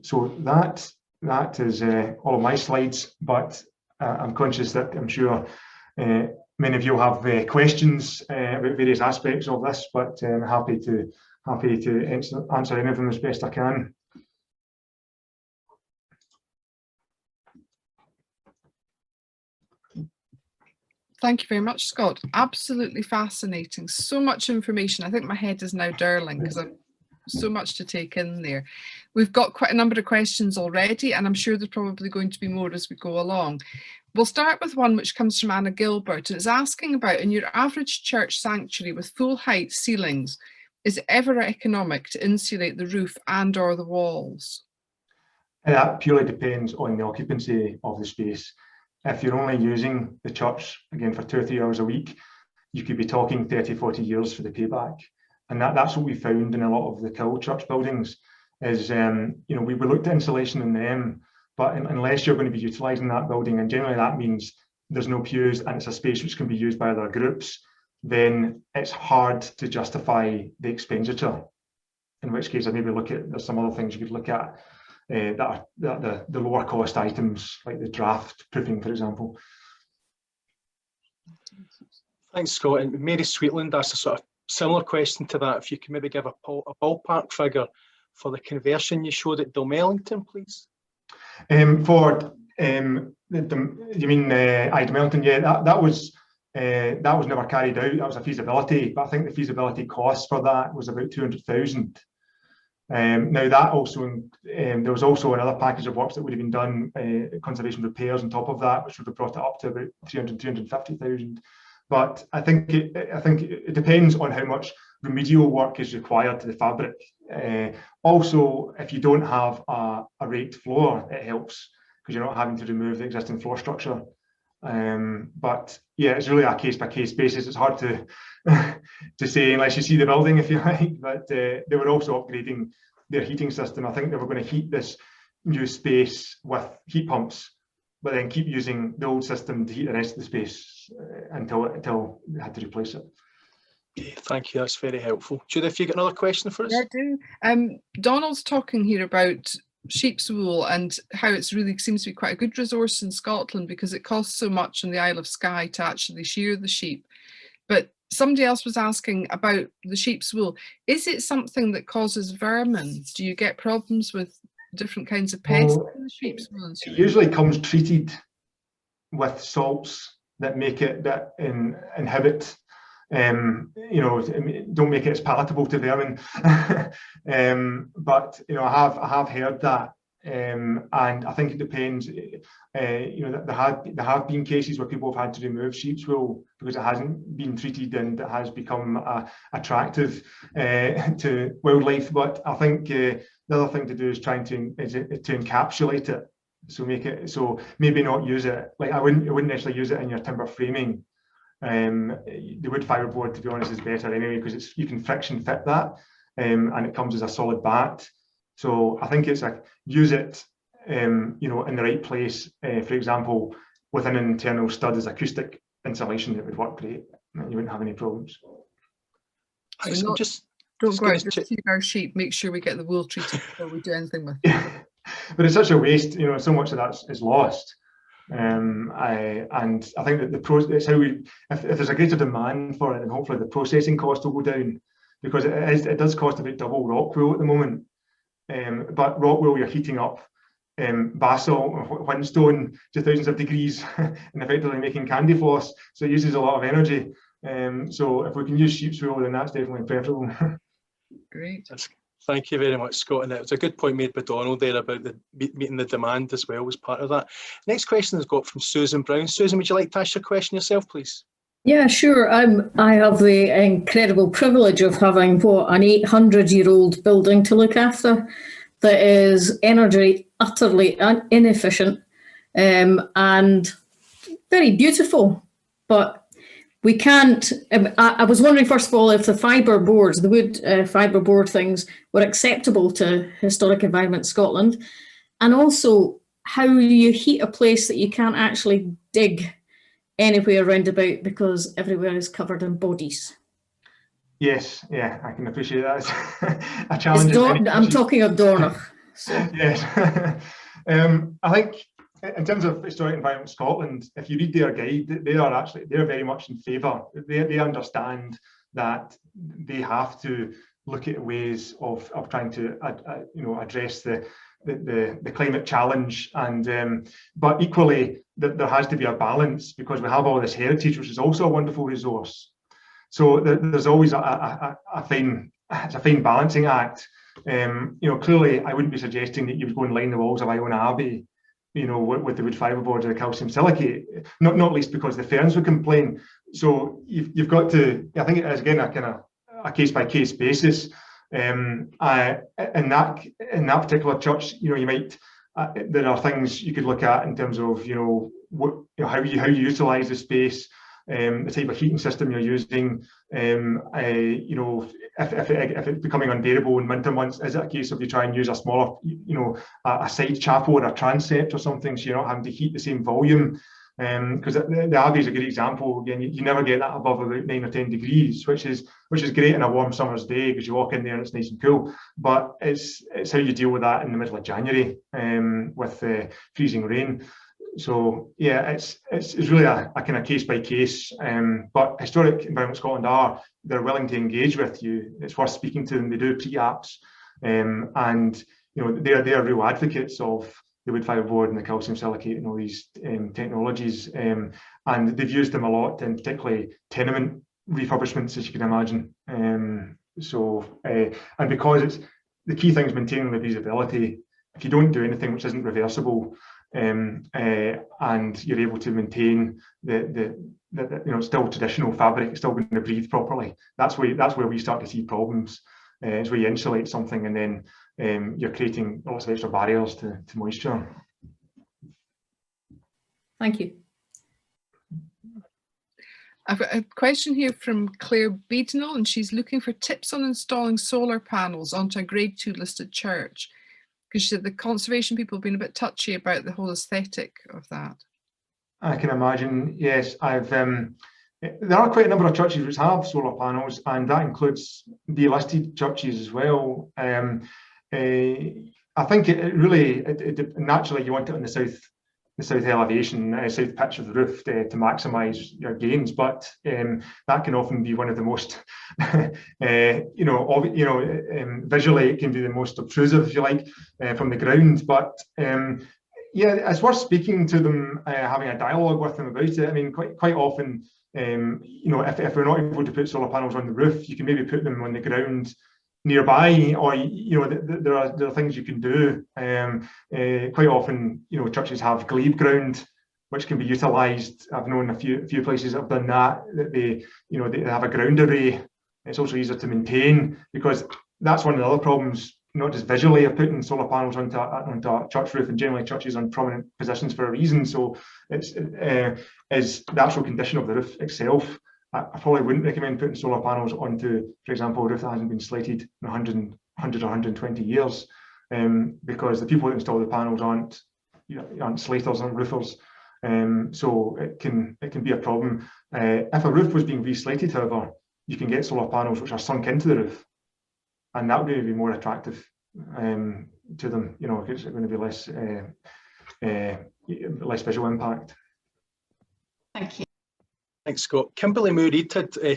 So that is all of my slides, but I'm conscious that I'm sure many of you will have questions about various aspects of this, but I'm happy to answer any of them as best I can. Thank you very much, Scott. Absolutely fascinating. So much information. I think my head is now dirling because I've so much to take in there. We've got quite a number of questions already, and I'm sure there's probably going to be more as we go along. We'll start with one which comes from Anna Gilbert, and it's asking about, in your average church sanctuary with full height ceilings, is it ever economic to insulate the roof and/or the walls? That purely depends on the occupancy of the space. If you're only using the church, again, for 2 or 3 hours a week, you could be talking 30, 40 years for the payback. And that's what we found in a lot of the Kill church buildings is, we looked at insulation in them, but unless you're going to be utilising that building, and generally that means there's no pews and it's a space which can be used by other groups, then it's hard to justify the expenditure. In which case, I'd maybe there's some other things you could look at that are the lower cost items, like the draft proofing, for example. Thanks, Scott. And Mary Sweetland asked a sort of similar question to that. If you can maybe give a ballpark figure for the conversion you showed at Dalmellington, please. You mean Dalmellington? Yeah, that was never carried out. That was a feasibility, but I think the feasibility cost for that was about 200,000. Now that also, there was also another package of works that would have been done, conservation repairs on top of that, which would have brought it up to about 350,000. But I think it depends on how much remedial work is required to the fabric. Also, if you don't have a raked floor, it helps because you're not having to remove the existing floor structure. But yeah, it's really a case-by-case basis. It's hard to say unless you see the building, if you like. But they were also upgrading their heating system. I think they were going to heat this new space with heat pumps, but then keep using the old system to heat the rest of the space until they had to replace it. Okay, thank you. That's very helpful. Judith, if you got another question for us? Yeah, I do. Donald's talking here about sheep's wool and how it's really seems to be quite a good resource in Scotland because it costs so much on the Isle of Skye to actually shear the sheep. But somebody else was asking about the sheep's wool. Is it something that causes vermin? Do you get problems with different kinds of pests in the sheep's wool? It usually comes treated with salts that make it inhibit. Don't make it as palatable to vermin. But I have heard that, and I think it depends. There have been cases where people have had to remove sheep's wool because it hasn't been treated and it has become attractive to wildlife. But I think the other thing to do is trying to encapsulate it, so make it so maybe not use it. Like I wouldn't necessarily use it in your timber framing. The wood fiberboard, to be honest, is better anyway because you can friction fit that, and it comes as a solid bat. So I think it's like use it, in the right place. For example, within an internal stud as acoustic insulation, it would work great. You wouldn't have any problems. So don't go out to see our sheep. Make sure we get the wool treated before we do anything with it. But it's such a waste. So much of that is lost. And I think that it's how if there's a greater demand for it, then hopefully the processing cost will go down because it does cost about double rock wool at the moment. But rock wool, you're heating up basalt or whinstone to thousands of degrees and effectively making candy floss, so it uses a lot of energy. So if we can use sheep's wool, then that's definitely preferable. Great. Thank you very much, Scott. And it was a good point made by Donald there about meeting the demand as well as part of that. Next question is got from Susan Brown. Susan, would you like to ask your question yourself, please? Yeah, sure. I have the incredible privilege of having an 800-year-old building to look after that is energy utterly inefficient and very beautiful, but we can't. I was wondering, first of all, if the fibre boards, the wood fibre board things, were acceptable to Historic Environment Scotland, and also how you heat a place that you can't actually dig anywhere round about because everywhere is covered in bodies. Yes, yeah, I can appreciate that. It's a challenge. I'm talking of Dornoch. So. Yes. I think in terms of Historic Environment Scotland, if you read their guide, they're very much in favour. They understand that they have to look at ways of trying to address the climate challenge, and but equally that there has to be a balance, because we have all this heritage, which is also a wonderful resource. So there's always a fine balancing act. Clearly I wouldn't be suggesting that you would go and line the walls of Iona Abbey, with the wood fiberboard or the calcium silicate, not least because the ferns would complain. So you've got to, I think it is again a kind of a case-by-case basis. In that particular church, you might there are things you could look at in terms of how you utilise the space, the type of heating system you're using. If it's becoming unbearable in winter months, is it a case of you try and use a smaller, a side chapel or a transept or something, so you're not having to heat the same volume? Because the Abbey is a good example. Again, you never get that above about 9 or 10 degrees, which is great in a warm summer's day because you walk in there and it's nice and cool. But it's how you deal with that in the middle of January with freezing rain. So yeah, it's really a kind of case by case. But Historic Environment Scotland they're willing to engage with you. It's worth speaking to them. They do pre-apps, and they're real advocates of the wood fiberboard and the calcium silicate and all these technologies, and they've used them a lot in particularly tenement refurbishments, as you can imagine. And because it's the key thing is maintaining the breathability. If you don't do anything which isn't reversible, and you're able to maintain the still traditional fabric, it's still going to breathe properly, that's where we start to see problems. It's where you insulate something and then you're creating lots of extra barriers to moisture. Thank you. I've got a question here from Claire Beadnell, and she's looking for tips on installing solar panels onto a Grade 2 listed church, because she said the conservation people have been a bit touchy about the whole aesthetic of that. I can imagine, yes. There are quite a number of churches which have solar panels, and that includes delisted churches as well. I think it really naturally you want it on the south elevation, south pitch of the roof to maximise your gains, but that can often be one of the most, visually it can be the most obtrusive, if you like, from the ground. But yeah, it's worth speaking to them, having a dialogue with them about it. I mean, quite often, if we're not able to put solar panels on the roof, you can maybe put them on the ground nearby, or there are things you can do. Quite often, churches have glebe ground which can be utilised. I've known a few places that have done that. They have a ground array. It's also easier to maintain, because that's one of the other problems, not just visually, of putting solar panels onto a church roof, and generally churches on prominent positions for a reason. So it's is the actual condition of the roof itself. I probably wouldn't recommend putting solar panels onto, for example, a roof that hasn't been slated in 100 or 120 years, because the people that install the panels aren't slaters, aren't roofers. So it can be a problem. If a roof was being reslated, however, you can get solar panels which are sunk into the roof, and that would be more attractive to them. It's going to be less visual impact. Thank you. Thanks, Scott. Kimberly Moore-Reid had a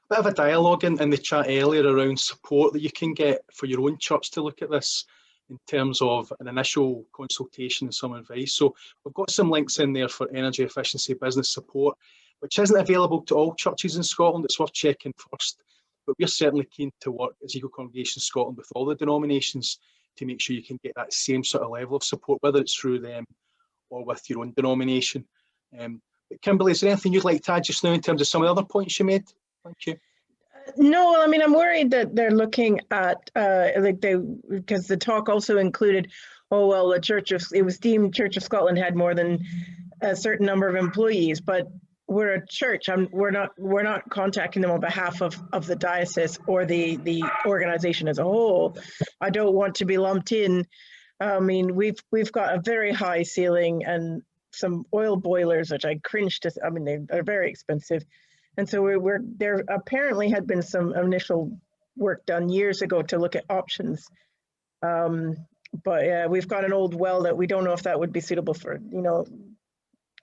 bit of a dialogue in the chat earlier around support that you can get for your own church to look at this in terms of an initial consultation and some advice. So we've got some links in there for energy efficiency business support, which isn't available to all churches in Scotland. It's worth checking first, but we're certainly keen to work as Eco Congregation Scotland with all the denominations to make sure you can get that same sort of level of support, whether it's through them or with your own denomination. But Kimberly, is there anything you'd like to add just now in terms of some of the other points you made? Thank you. No, I mean, I'm worried that they're looking at because the talk also included, oh well, it was deemed Church of Scotland had more than a certain number of employees, but we're a church. We're not contacting them on behalf of the diocese or the organisation as a whole. I don't want to be lumped in. I mean, we've got a very high ceiling, and some oil boilers, which I cringe to. I mean, they're very expensive, and so there apparently had been some initial work done years ago to look at options. But yeah, we've got an old well that we don't know if that would be suitable for, you know,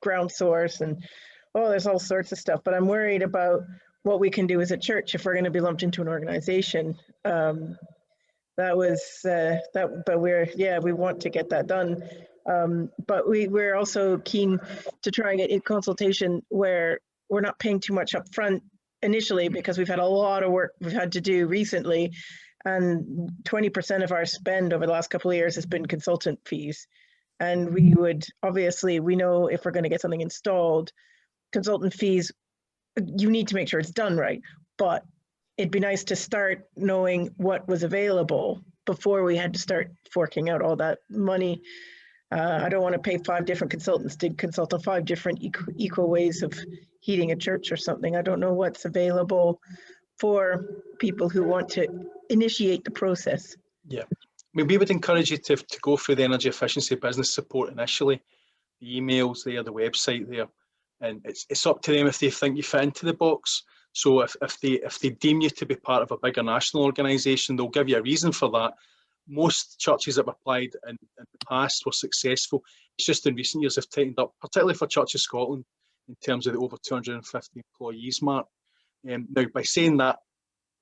ground source, and there's all sorts of stuff. But I'm worried about what we can do as a church if we're going to be lumped into an organization. But we want to get that done. But we're also keen to try and get a consultation where we're not paying too much up front initially, because we've had a lot of work we've had to do recently, and 20% of our spend over the last couple of years has been consultant fees. And we would, obviously, we know if we're going to get something installed, consultant fees, you need to make sure it's done right. But it'd be nice to start knowing what was available before we had to start forking out all that money. I don't want to pay 5 different consultants to consult on 5 different eco ways of heating a church or something. I don't know what's available for people who want to initiate the process. Yeah, I mean, we would encourage you to go through the energy efficiency business support initially, the emails there, the website there, and it's up to them if they think you fit into the box. So if they deem you to be part of a bigger national organisation, they'll give you a reason for that. Most churches that have applied in the past were successful. It's just in recent years have tightened up, particularly for Church of Scotland, in terms of the over 250 employees mark. Now, by saying that,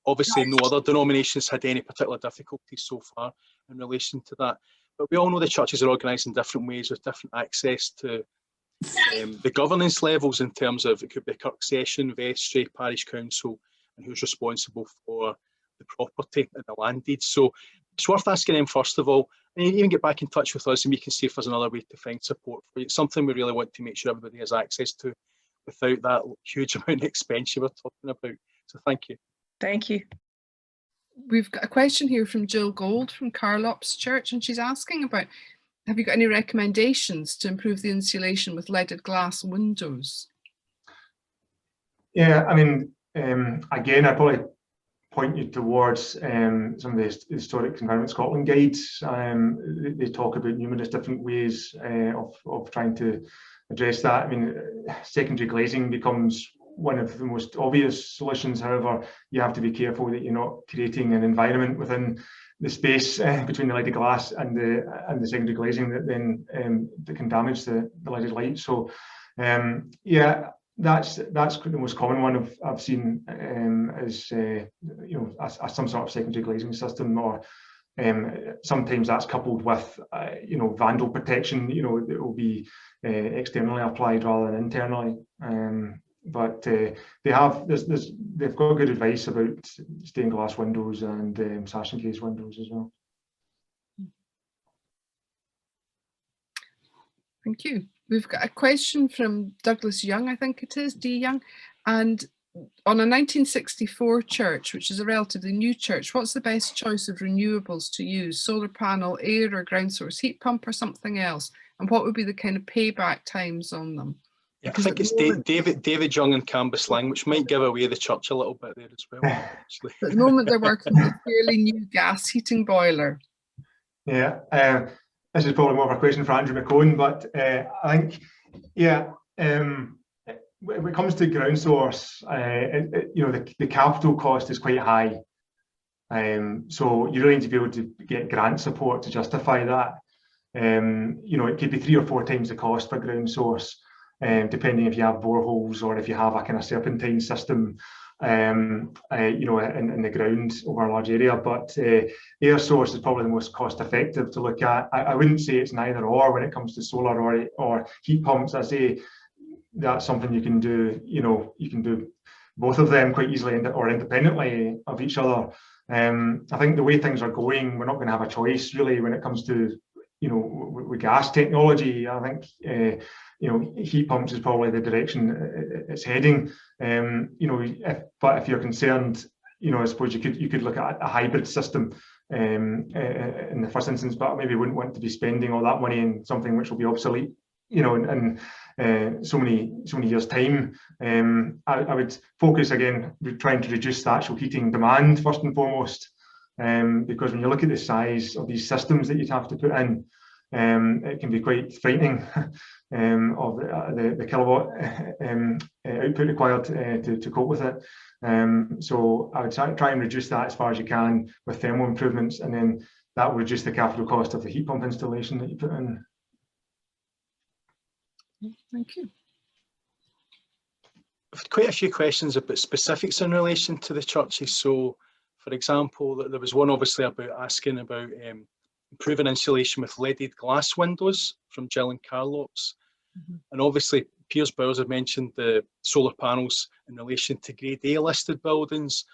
obviously no other denominations had any particular difficulties so far in relation to that. But we all know the churches are organised in different ways with different access to the governance levels, in terms of it could be Kirk Session, Vestry, Parish Council, and who's responsible for the property and the land deeds. So it's worth asking them first of all, and even get back in touch with us and we can see if there's another way to find support for you. It's something we really want to make sure everybody has access to without that huge amount of expense you were talking about. So thank you. Thank you. We've got a question here from Jill Gold from Carlops Church, and she's asking about, have you got any recommendations to improve the insulation with leaded glass windows? Yeah, I mean, again, I'd probably point you towards some of the Historic Environment Scotland guides. They talk about numerous different ways of trying to address that. I mean, secondary glazing becomes one of the most obvious solutions. However, you have to be careful that you're not creating an environment within the space between the leaded glass and the secondary glazing that then that can damage the leaded light. So yeah, that's the most common one I've seen, is you know, some sort of secondary glazing system, or sometimes that's coupled with you know, vandal protection. You know, it will be externally applied rather than internally. But they've got good advice about stained glass windows and sash and case windows as well. Thank you. We've got a question from Douglas Young, I think it is, D. Young, and on a 1964 church, which is a relatively new church, what's the best choice of renewables to use? Solar panel, air or ground source heat pump, or something else? And what would be the kind of payback times on them? Yeah, I think it's David Young and Canvas Lang, which might give away the church a little bit there as well. Actually. At the moment, they're working with a fairly new gas heating boiler. Yeah, this is probably more of a question for Andrew McCone, but I think, yeah, when it comes to ground source, you know, the capital cost is quite high. So you really need to be able to get grant support to justify that. You know, it could be 3 or 4 times the cost for ground source, depending if you have boreholes or if you have a kind of serpentine system, you know, in the ground over a large area. But air source is probably the most cost effective to look at. I wouldn't say it's an either or when it comes to solar or heat pumps. I say that's something you can do. You know, you can do both of them quite easily or independently of each other. I think the way things are going, we're not going to have a choice really when it comes to, you know, with gas technology. I think you know, heat pumps is probably the direction it's heading. You know, but if you're concerned, you know, I suppose you could look at a hybrid system in the first instance, but maybe wouldn't want to be spending all that money in something which will be obsolete, you know, in so many years' time. I would focus again trying to reduce the actual heating demand first and foremost, because when you look at the size of these systems that you'd have to put in, it can be quite frightening of the kilowatt output required to cope with it. So I would try and reduce that as far as you can with thermal improvements, and then that will reduce the capital cost of the heat pump installation that you put in. Thank you. I've had quite a few questions about specifics in relation to the churches. So, for example, there was one obviously about asking about improving insulation with leaded glass windows from Jill and Carlots. And obviously, Piers Bowers had mentioned the solar panels in relation to Grade A listed buildings.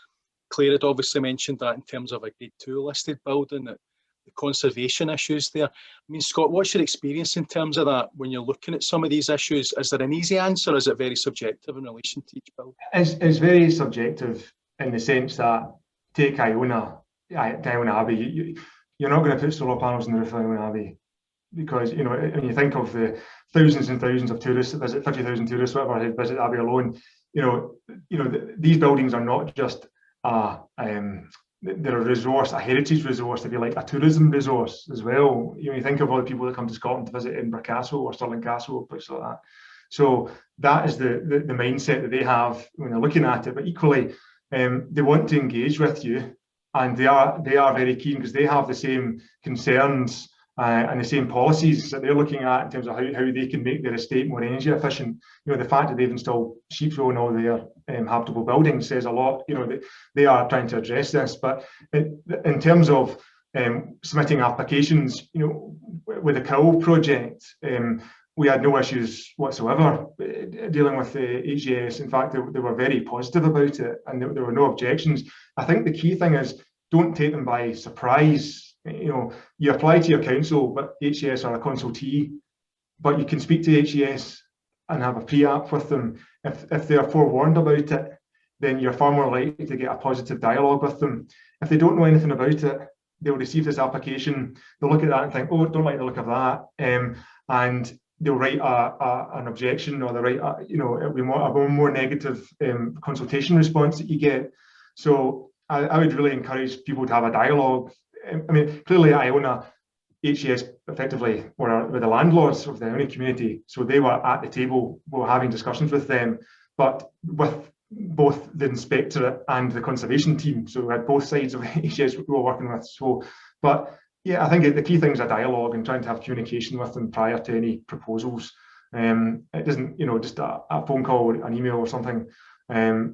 Claire had obviously mentioned that in terms of a Grade 2 listed building, that the conservation issues there. I mean, Scott, what's your experience in terms of that when you're looking at some of these issues? Is there an easy answer, or is it very subjective in relation to each building? It's very subjective in the sense that, take Iona Abbey, you're not going to put solar panels in the roof of Iona Abbey, because, you know, when you think of the thousands and thousands of tourists that visit, 50,000 tourists, whatever, who visit Abbey alone, these buildings are not just they're a resource, a heritage resource, if you like, a tourism resource as well. You know, you think of all the people that come to Scotland to visit Edinburgh Castle or Stirling Castle or places like that. So that is the mindset that they have when they're looking at it. But equally, they want to engage with you, and they are very keen, because they have the same concerns and the same policies that they're looking at in terms of how they can make their estate more energy efficient. You know, the fact that they've installed sheep row in all their habitable buildings says a lot. You know, they are trying to address this. But in terms of submitting applications, you know, with the Cowl project, we had no issues whatsoever dealing with the HGS. In fact, they were very positive about it, and there were no objections. I think the key thing is, don't take them by surprise. You know, you apply to your council, but HGS are a consultee, but you can speak to HGS and have a pre-app with them. If they are forewarned about it, then you're far more likely to get a positive dialogue with them. If they don't know anything about it, they'll receive this application, they'll look at that and think, oh, don't like the look of that, and they'll write an objection, or they'll write, it'll be a more negative consultation response that you get. So I would really encourage people to have a dialogue. I mean, clearly Iona, HGS effectively were the landlords of the Iona community, so they were at the table, we were having discussions with them, but with both the inspectorate and the conservation team, so we had both sides of HGS we were working with. So, but yeah, I think the key thing is a dialogue and trying to have communication with them prior to any proposals. It doesn't, just a phone call or an email or something,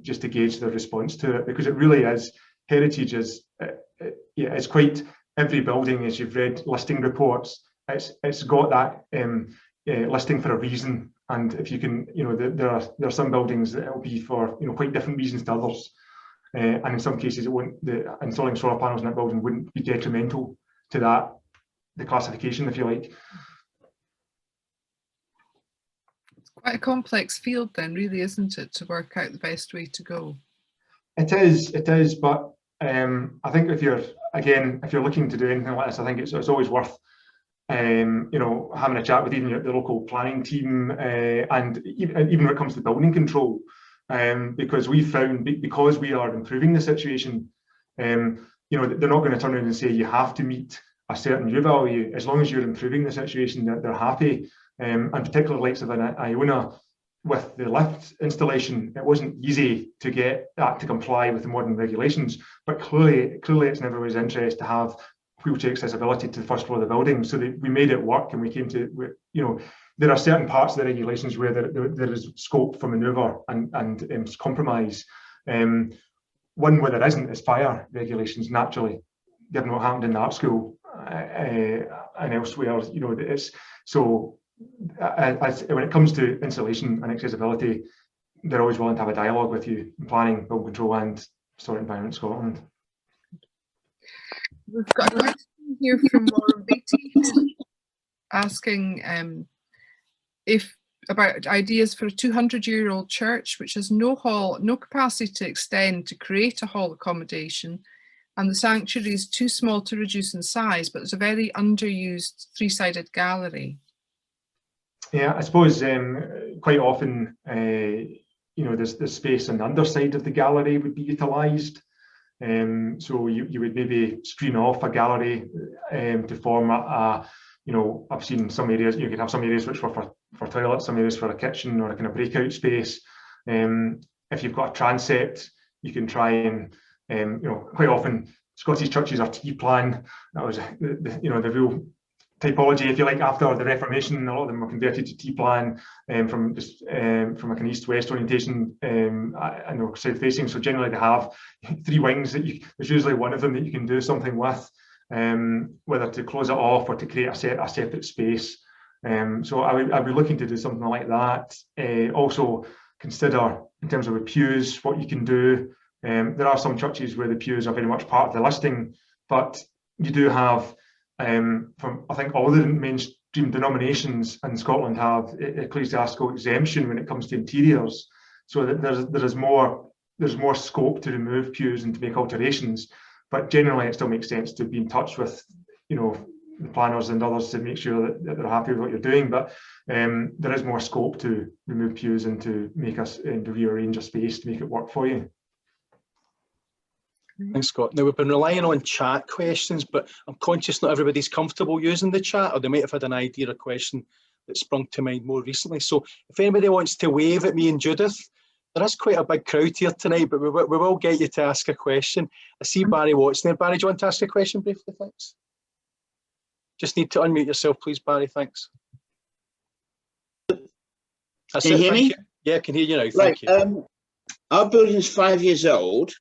just to gauge their response to it, because it really is, heritage is, it's quite, every building, as you've read listing reports, it's got that listing for a reason. And if you can, there are some buildings that will be for quite different reasons to others, and in some cases it won't. Installing solar panels in that building wouldn't be detrimental to that, the classification, if you like. It's quite a complex field then, really, isn't it, to work out the best way to go? It is, but I think if you're looking to do anything like this, I think it's always worth having a chat with even the local planning team, and even when it comes to building control, because we found, because we are improving the situation, they're not going to turn around and say you have to meet a certain U value. As long as you're improving the situation, they're happy. And particularly likes of Iona, with the lift installation, it wasn't easy to get that to comply with the modern regulations, but clearly it's in everybody's interest to have wheelchair accessibility to the first floor of the building. So we made it work, and we came to, there are certain parts of the regulations where there is scope for manoeuvre and compromise. One where there isn't is fire regulations, naturally, given what happened in the art school and elsewhere. It's so. When it comes to insulation and accessibility, they're always willing to have a dialogue with you in planning, building control, and Historic Environment Scotland. We've got a question here from Maureen Beattie, who's asking about ideas for a 200-year-old church which has no hall, no capacity to extend to create a hall accommodation, and the sanctuary is too small to reduce in size, but it's a very underused three-sided gallery. Yeah, I suppose quite often, there's space on the underside of the gallery would be utilised. So you would maybe screen off a gallery to form a you know, I've seen some areas, you could have some areas which were for toilets, some areas for a kitchen or a kind of breakout space. If you've got a transept, you can try and, you know, quite often Scottish churches are T-plan. That was, you know, the real typology, if you like, after the Reformation. A lot of them were converted to T-plan from a kind of east-west orientation and they're south-facing. So generally they have 3 wings that there's usually one of them that you can do something with, whether to close it off or to create a separate space. So I'd be looking to do something like that. Also consider, in terms of the pews, what you can do. There are some churches where the pews are very much part of the listing, but you do have, from I think all the mainstream denominations in Scotland have ecclesiastical exemption when it comes to interiors, so that there's more scope to remove pews and to make alterations. But generally, it still makes sense to be in touch with, you know, the planners and others to make sure that they're happy with what you're doing. But there is more scope to remove pews and to make us and to rearrange a space to make it work for you. Thanks, Scott. Now, we've been relying on chat questions, but I'm conscious not everybody's comfortable using the chat, or they might have had an idea or question that sprung to mind more recently. So if anybody wants to wave at me and Judith, there is quite a big crowd here tonight, but we will get you to ask a question. I see Barry Watson there. Barry, do you want to ask a question briefly? Thanks. Just need to unmute yourself, please, Barry. Thanks. That's Can you hear me? Yeah, I can hear you now. Thank you. Our building's 5 years old.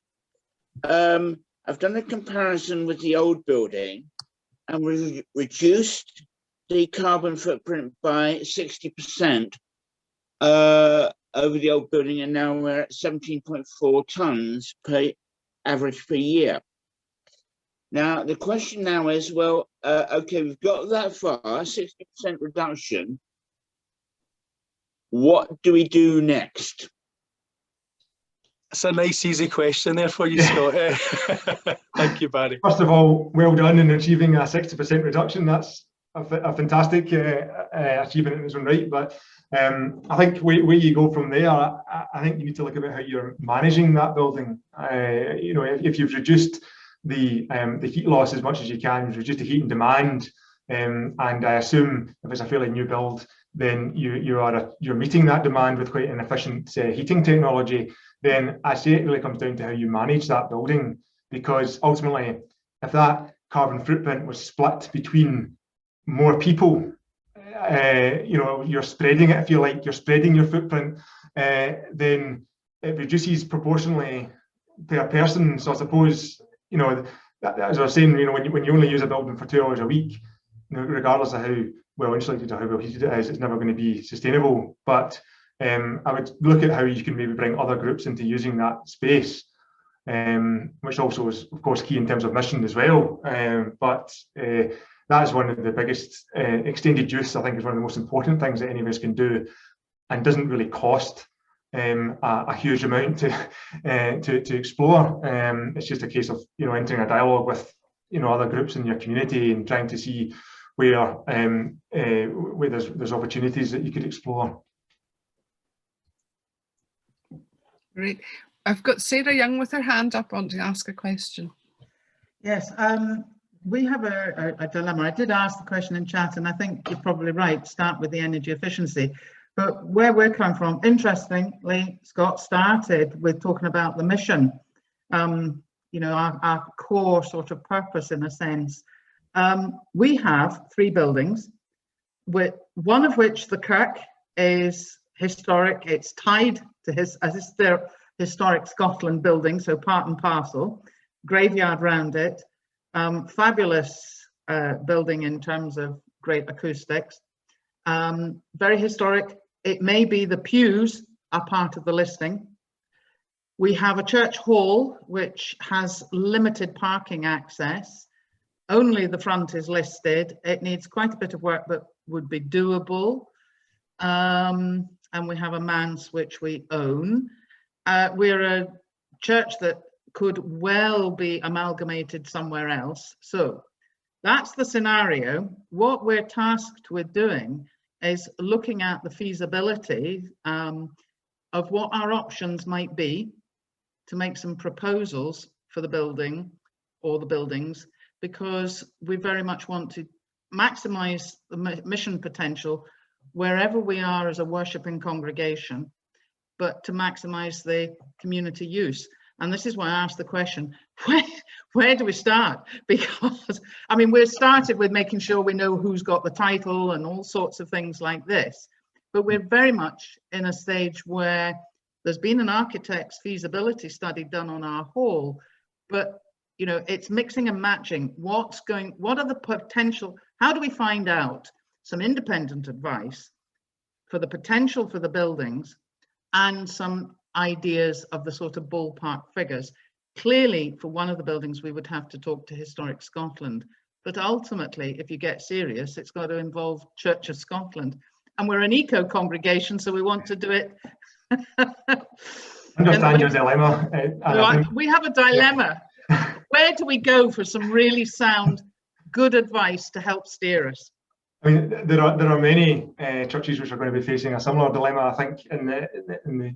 I've done a comparison with the old building, and we've reduced the carbon footprint by 60% over the old building, and now we're at 17.4 tonnes per average per year. Now the question now is, well, okay, we've got that far, 60% reduction. What do we do next? It's a nice, easy question there for you, Scott. Thank you, Barry. First of all, well done in achieving a 60% reduction. That's a fantastic achievement in its own right. But I think where you go from there, I think you need to look about how you're managing that building. You know, if you've reduced the heat loss as much as you can, you've reduced the heat and demand, and I assume if it's a fairly new build, then you're meeting that demand with quite an efficient heating technology. Then I say it really comes down to how you manage that building, because ultimately, if that carbon footprint was split between more people, you know, you're spreading it, if you like, you're spreading your footprint, then it reduces proportionally per person. So I suppose, you know, as I was saying, you know, when you only use a building for 2 hours a week, you know, regardless of how well insulated or how well heated it is, it's never going to be sustainable. But I would look at how you can maybe bring other groups into using that space, which also is, of course, key in terms of mission as well. But that is one of the biggest. Extended use, I think, is one of the most important things that any of us can do, and doesn't really cost a huge amount to explore. It's just a case of, you know, entering a dialogue with, you know, other groups in your community and trying to see where there's opportunities that you could explore. Great. I've got Sarah Young with her hand up, wanting to ask a question. Yes, we have a dilemma. I did ask the question in chat, and I think you're probably right, start with the energy efficiency. But where we're coming from, interestingly, Scott started with talking about the mission, you know, our core sort of purpose in a sense. We have 3 buildings, with one of which, the kirk, is historic. It's tied to historic Scotland building, so part and parcel, graveyard round it, fabulous building in terms of great acoustics, very historic. It may be the pews are part of the listing. We have a church hall which has limited parking access. Only the front is listed. It needs quite a bit of work, but would be doable. And we have a manse which we own. We're a church that could well be amalgamated somewhere else. So that's the scenario. What we're tasked with doing is looking at the feasibility of what our options might be to make some proposals for the building or the buildings, because we very much want to maximise the mission potential wherever we are as a worshipping congregation, but to maximise the community use. And this is why I asked the question, where do we start? Because, I mean, we're started with making sure we know who's got the title and all sorts of things like this. But we're very much in a stage where there's been an architect's feasibility study done on our hall, but, you know, it's mixing and matching. What are the potential, how do we find out some independent advice for the potential for the buildings and some ideas of the sort of ballpark figures? Clearly, for one of the buildings, we would have to talk to Historic Scotland, but ultimately, if you get serious, it's got to involve Church of Scotland. And we're an eco congregation, so we want to do it. Understand your dilemma. We have a dilemma. Yeah. Where do we go for some really sound, good advice to help steer us? I mean, there are many churches which are going to be facing a similar dilemma, I think, in the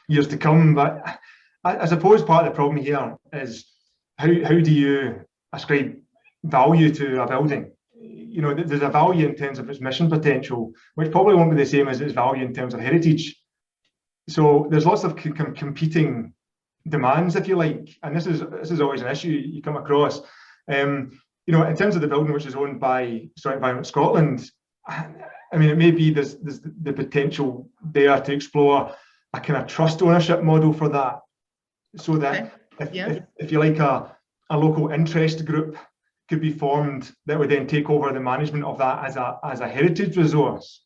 years to come. But I suppose part of the problem here is how do you ascribe value to a building? You know, there's a value in terms of its mission potential, which probably won't be the same as its value in terms of heritage. So there's lots of competing demands, if you like, and this is always an issue you come across. You know, in terms of the building which is owned by Historic Environment Scotland, I mean, it may be there's the potential there to explore a kind of trust ownership model for that, so that if you like, a local interest group could be formed that would then take over the management of that as a heritage resource.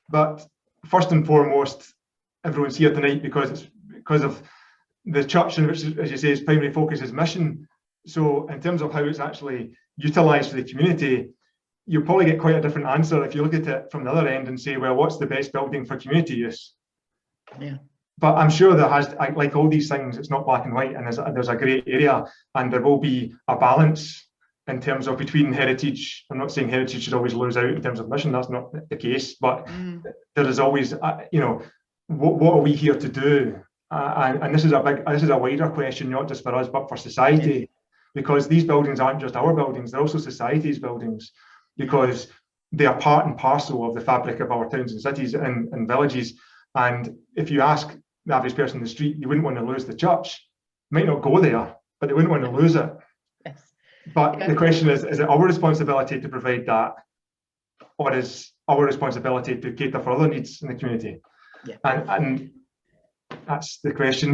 But first and foremost, everyone's here tonight because of the church, in which, as you say, its primary focus is mission. So in terms of how it's actually utilised for the community, you'll probably get quite a different answer if you look at it from the other end and say, well, what's the best building for community use? Yeah. But I'm sure there has, like all these things, it's not black and white, and there's a grey area, and there will be a balance in terms of between heritage. I'm not saying heritage should always lose out in terms of mission, that's not the case, but there is always, you know, what are we here to do? And this is a wider question, not just for us, but for society, because these buildings aren't just our buildings, they're also society's buildings, because they are part and parcel of the fabric of our towns and cities and villages. And if you ask the average person in the street, you wouldn't want to lose the church. Might not go there, but they wouldn't want to lose it. Yes. But the question is it our responsibility to provide that, or is our responsibility to cater for other needs in the community? Yeah. And that's the question.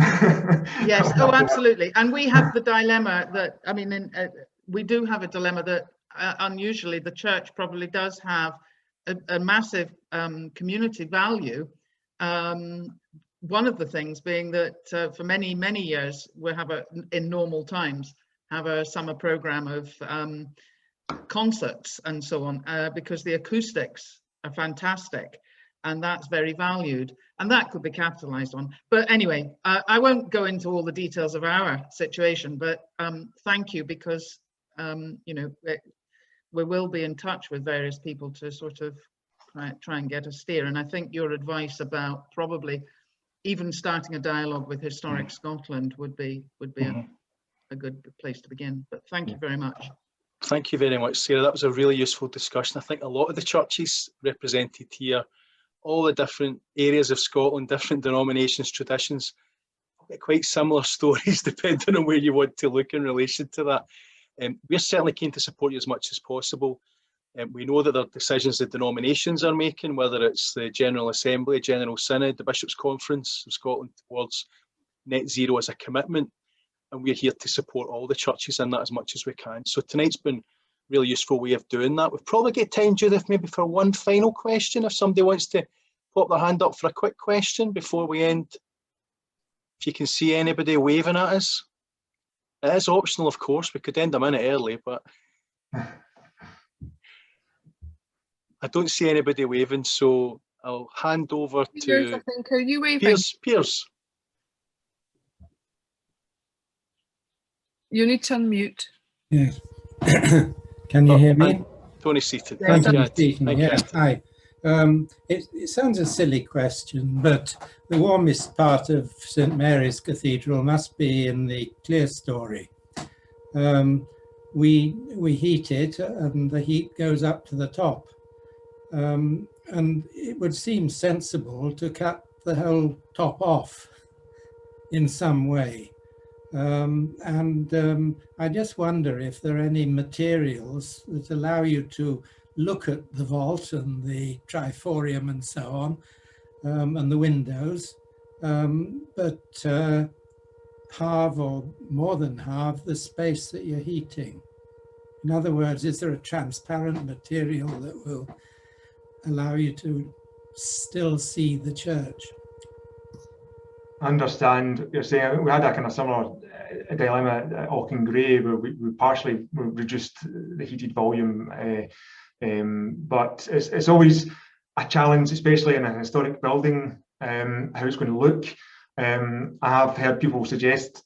Yes, oh, absolutely. And we have the dilemma that, I mean, we do have a dilemma that unusually the church probably does have a massive community value. One of the things being that for many, many years, we have in normal times, have a summer program of concerts and so on, because the acoustics are fantastic. And that's very valued, and that could be capitalized on. But anyway, I won't go into all the details of our situation, but thank you, because you know, we will be in touch with various people to sort of try and get a steer. And I think your advice about probably even starting a dialogue with Historic Scotland would be a good place to begin. But thank you very much. Thank you very much, Sarah. That was a really useful discussion. I think a lot of the churches represented here, all the different areas of Scotland, different denominations, traditions, get quite similar stories depending on where you want to look in relation to that. We're certainly keen to support you as much as possible. We know that there are decisions the denominations are making, whether it's the General Assembly, General Synod, the Bishops' Conference of Scotland towards net zero as a commitment, and we're here to support all the churches in that as much as we can. So tonight's been really useful way of doing that. We've probably got time, Judith, maybe for one final question, if somebody wants to pop their hand up for a quick question before we end. If you can see anybody waving at us. It is optional, of course. We could end a minute early, but I don't see anybody waving, so I'll hand over Piers, to I think. Are you waving? Piers. You need to unmute. Yes. Can you hear me? Tony seated. Yes. Tony Seaton, yeah. Hi. It sounds a silly question, but the warmest part of St Mary's Cathedral must be in the clerestory. we heat it and the heat goes up to the top. And it would seem sensible to cut the whole top off in some way. I just wonder if there are any materials that allow you to look at the vault and the triforium and so on, and the windows, but halve or more than halve the space that you're heating. In other words, is there a transparent material that will allow you to still see the church? I understand what you're saying. We had a kind of similar dilemma at Auchengray where we partially reduced the heated volume, but it's always a challenge, especially in a historic building, how it's going to look. I have heard people suggest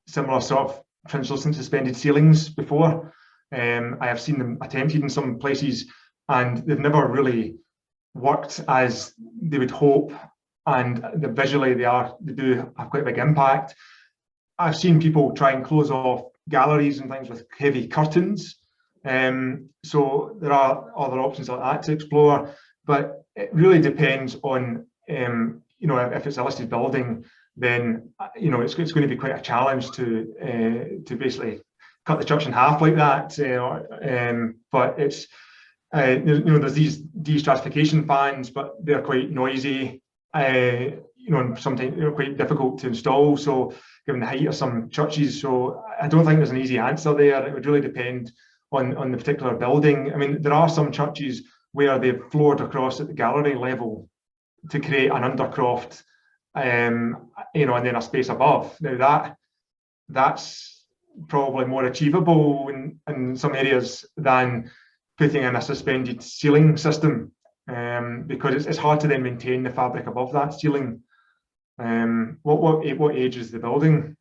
similar sort of translucent suspended ceilings before. I have seen them attempted in some places and they've never really worked as they would hope, and visually they do have quite a big impact. I've seen people try and close off galleries and things with heavy curtains, so there are other options like that to explore, but it really depends on you know, if it's a listed building, then you know it's going to be quite a challenge to basically cut the church in half like that. But it's you know, there's these destratification fans, but they're quite noisy. You know, and sometimes they're quite difficult to install. So, given the height of some churches, so I don't think there's an easy answer there. It would really depend on the particular building. I mean, there are some churches where they've floored across at the gallery level to create an undercroft, you know, and then a space above. Now that's probably more achievable in some areas than putting in a suspended ceiling system, because it's hard to then maintain the fabric above that ceiling. What age is the building?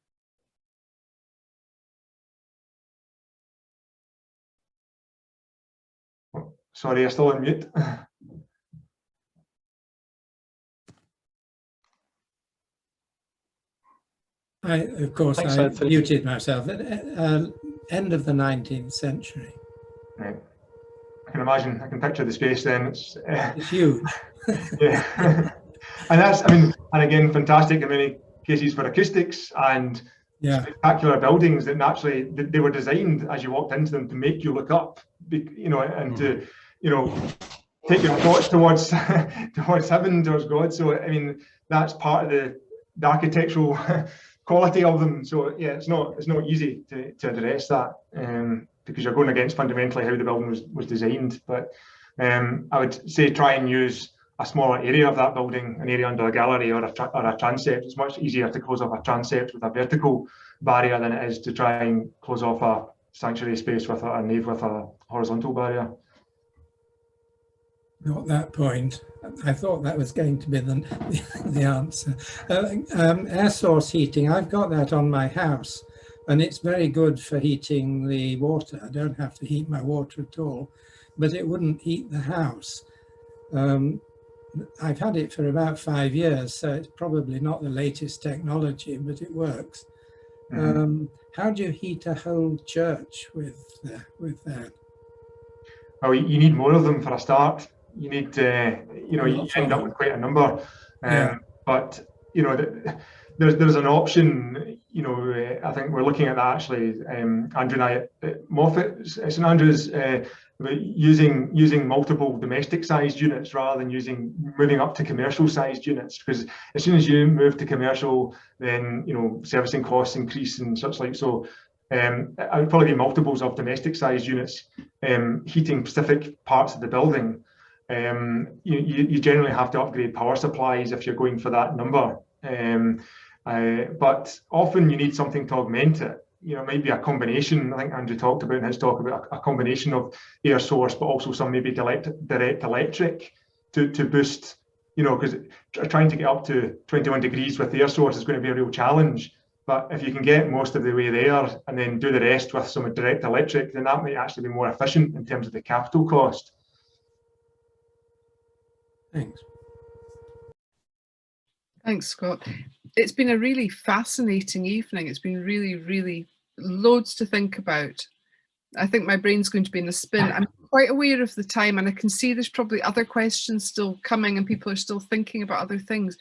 Oh, sorry, you're still on mute. Of course, Thanks, I Anthony. muted myself at end of the 19th century. Right. I can imagine, I can picture the space then. It's huge. Yeah. And that's, I mean, and again, fantastic in many cases for acoustics and spectacular buildings that naturally, they were designed as you walked into them to make you look up, you know, and to, you know, take your thoughts towards heaven, towards God. So, I mean, that's part of the architectural quality of them. So yeah, it's not easy to address that, because you're going against fundamentally how the building was designed. But I would say try and use a smaller area of that building, an area under a gallery or a transept. It's much easier to close off a transept with a vertical barrier than it is to try and close off a sanctuary space with a nave with a horizontal barrier. Not that point. I thought that was going to be the answer. Air source heating, I've got that on my house, and it's very good for heating the water. I don't have to heat my water at all, but it wouldn't heat the house. I've had it for about 5 years, so it's probably not the latest technology, but it works. How do you heat a whole church with that? Well, you need more of them for a start. You need you know, you end up with quite a number. But you know, there's an option. You know, I think we're looking at that actually. Andrew and I at Moffat, St Andrews, using multiple domestic-sized units rather than moving up to commercial-sized units, because as soon as you move to commercial, then you know, servicing costs increase and such like. So I would probably be multiples of domestic-sized units heating specific parts of the building. You generally have to upgrade power supplies if you're going for that number, but often you need something to augment it. You know, maybe a combination. I think Andrew talked about in his talk about a combination of air source, but also some maybe direct electric to boost. You know, because trying to get up to 21 degrees with air source is going to be a real challenge. But if you can get most of the way there and then do the rest with some direct electric, then that might actually be more efficient in terms of the capital cost. Thanks. Thanks, Scott. It's been a really fascinating evening. It's been really, really loads to think about. I think my brain's going to be in a spin. I'm quite aware of the time, and I can see there's probably other questions still coming and people are still thinking about other things.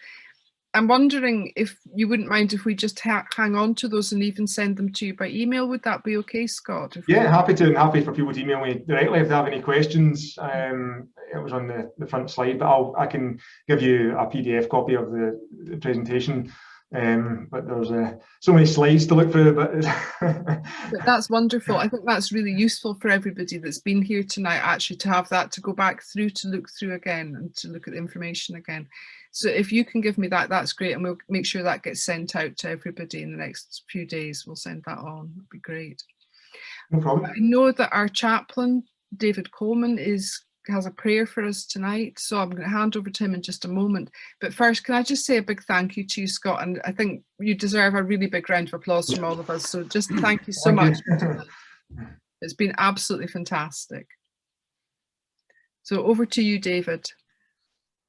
I'm wondering if you wouldn't mind if we just hang on to those and even send them to you by email. Would that be okay, Scott? Yeah, happy to, and happy for people to email me directly if they have any questions. It was on the front slide, but I can give you a PDF copy of the presentation. But there's so many slides to look through. But that's wonderful. I think that's really useful for everybody that's been here tonight, actually, to have that to go back through, to look through again and to look at the information again. So if you can give me that, that's great, and we'll make sure that gets sent out to everybody in the next few days. We'll send that on. That'd be great. No problem. I know that our chaplain, David Coleman, has a prayer for us tonight, so I'm going to hand over to him in just a moment. But first, can I just say a big thank you to you, Scott, and I think you deserve a really big round of applause from all of us. So just thank you so much. It's been absolutely fantastic. So over to you, David.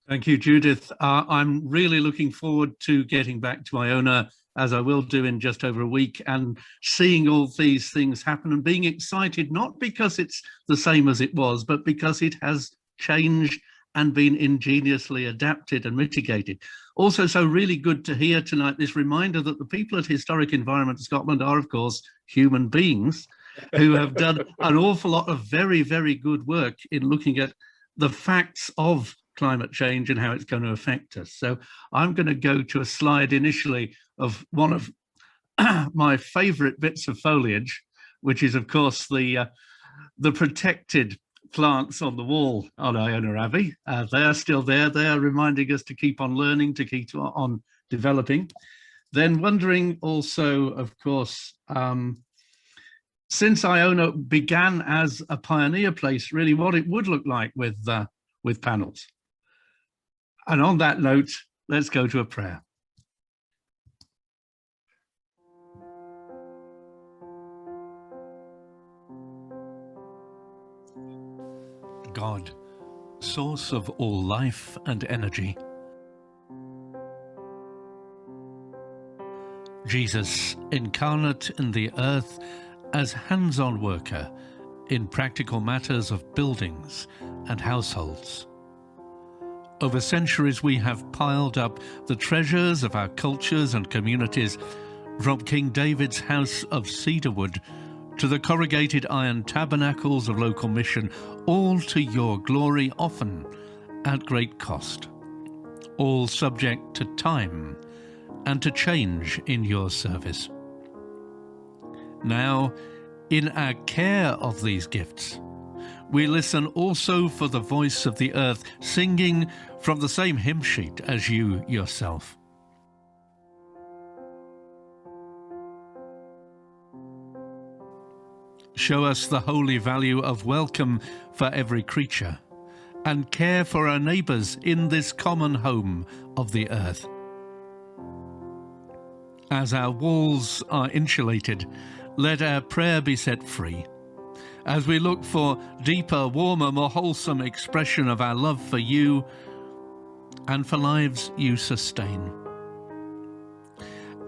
Thank you, Judith. I'm really looking forward to getting back to Iona, as I will do in just over a week, and seeing all these things happen and being excited, not because it's the same as it was, but because it has changed and been ingeniously adapted and mitigated. Also, so really good to hear tonight this reminder that the people at Historic Environment Scotland are, of course, human beings who have done an awful lot of very, very good work in looking at the facts of climate change and how it's going to affect us. So I'm going to go to a slide initially of one of my favorite bits of foliage, which is, of course, the protected plants on the wall on Iona Abbey. They're still there. They are reminding us to keep on learning, to keep on developing. Then wondering also, of course, since Iona began as a pioneer place, really what it would look like with panels. And on that note, let's go to a prayer. God, source of all life and energy. Jesus, incarnate in the earth as hands-on worker in practical matters of buildings and households. Over centuries, we have piled up the treasures of our cultures and communities, from King David's house of cedarwood to the corrugated iron tabernacles of local mission, all to your glory, often at great cost, all subject to time and to change in your service. Now, in our care of these gifts, we listen also for the voice of the earth, singing from the same hymn sheet as you yourself. Show us the holy value of welcome for every creature, and care for our neighbours in this common home of the earth. As our walls are insulated, let our prayer be set free, as we look for deeper, warmer, more wholesome expression of our love for you and for lives you sustain.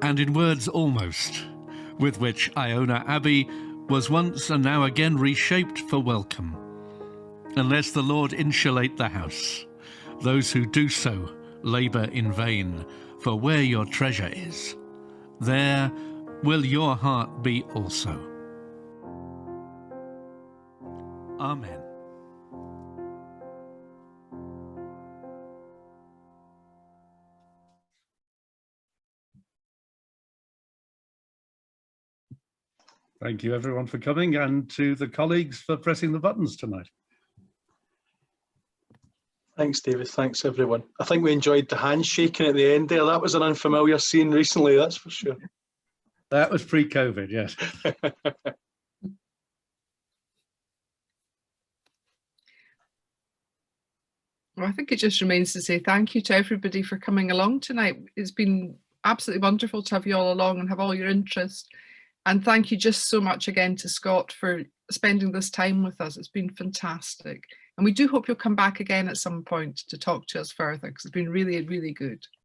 And in words almost, with which Iona Abbey was once and now again reshaped for welcome, unless the Lord insulate the house, those who do so labour in vain, for where your treasure is, there will your heart be also. Amen. Thank you everyone for coming, and to the colleagues for pressing the buttons tonight. Thanks, David. Thanks, everyone. I think we enjoyed the handshaking at the end there. That was an unfamiliar scene recently, that's for sure. That was pre-COVID, yes. Well, I think it just remains to say thank you to everybody for coming along tonight. It's been absolutely wonderful to have you all along and have all your interest. And thank you just so much again to Scott for spending this time with us. It's been fantastic. And we do hope you'll come back again at some point to talk to us further, because it's been really, really good.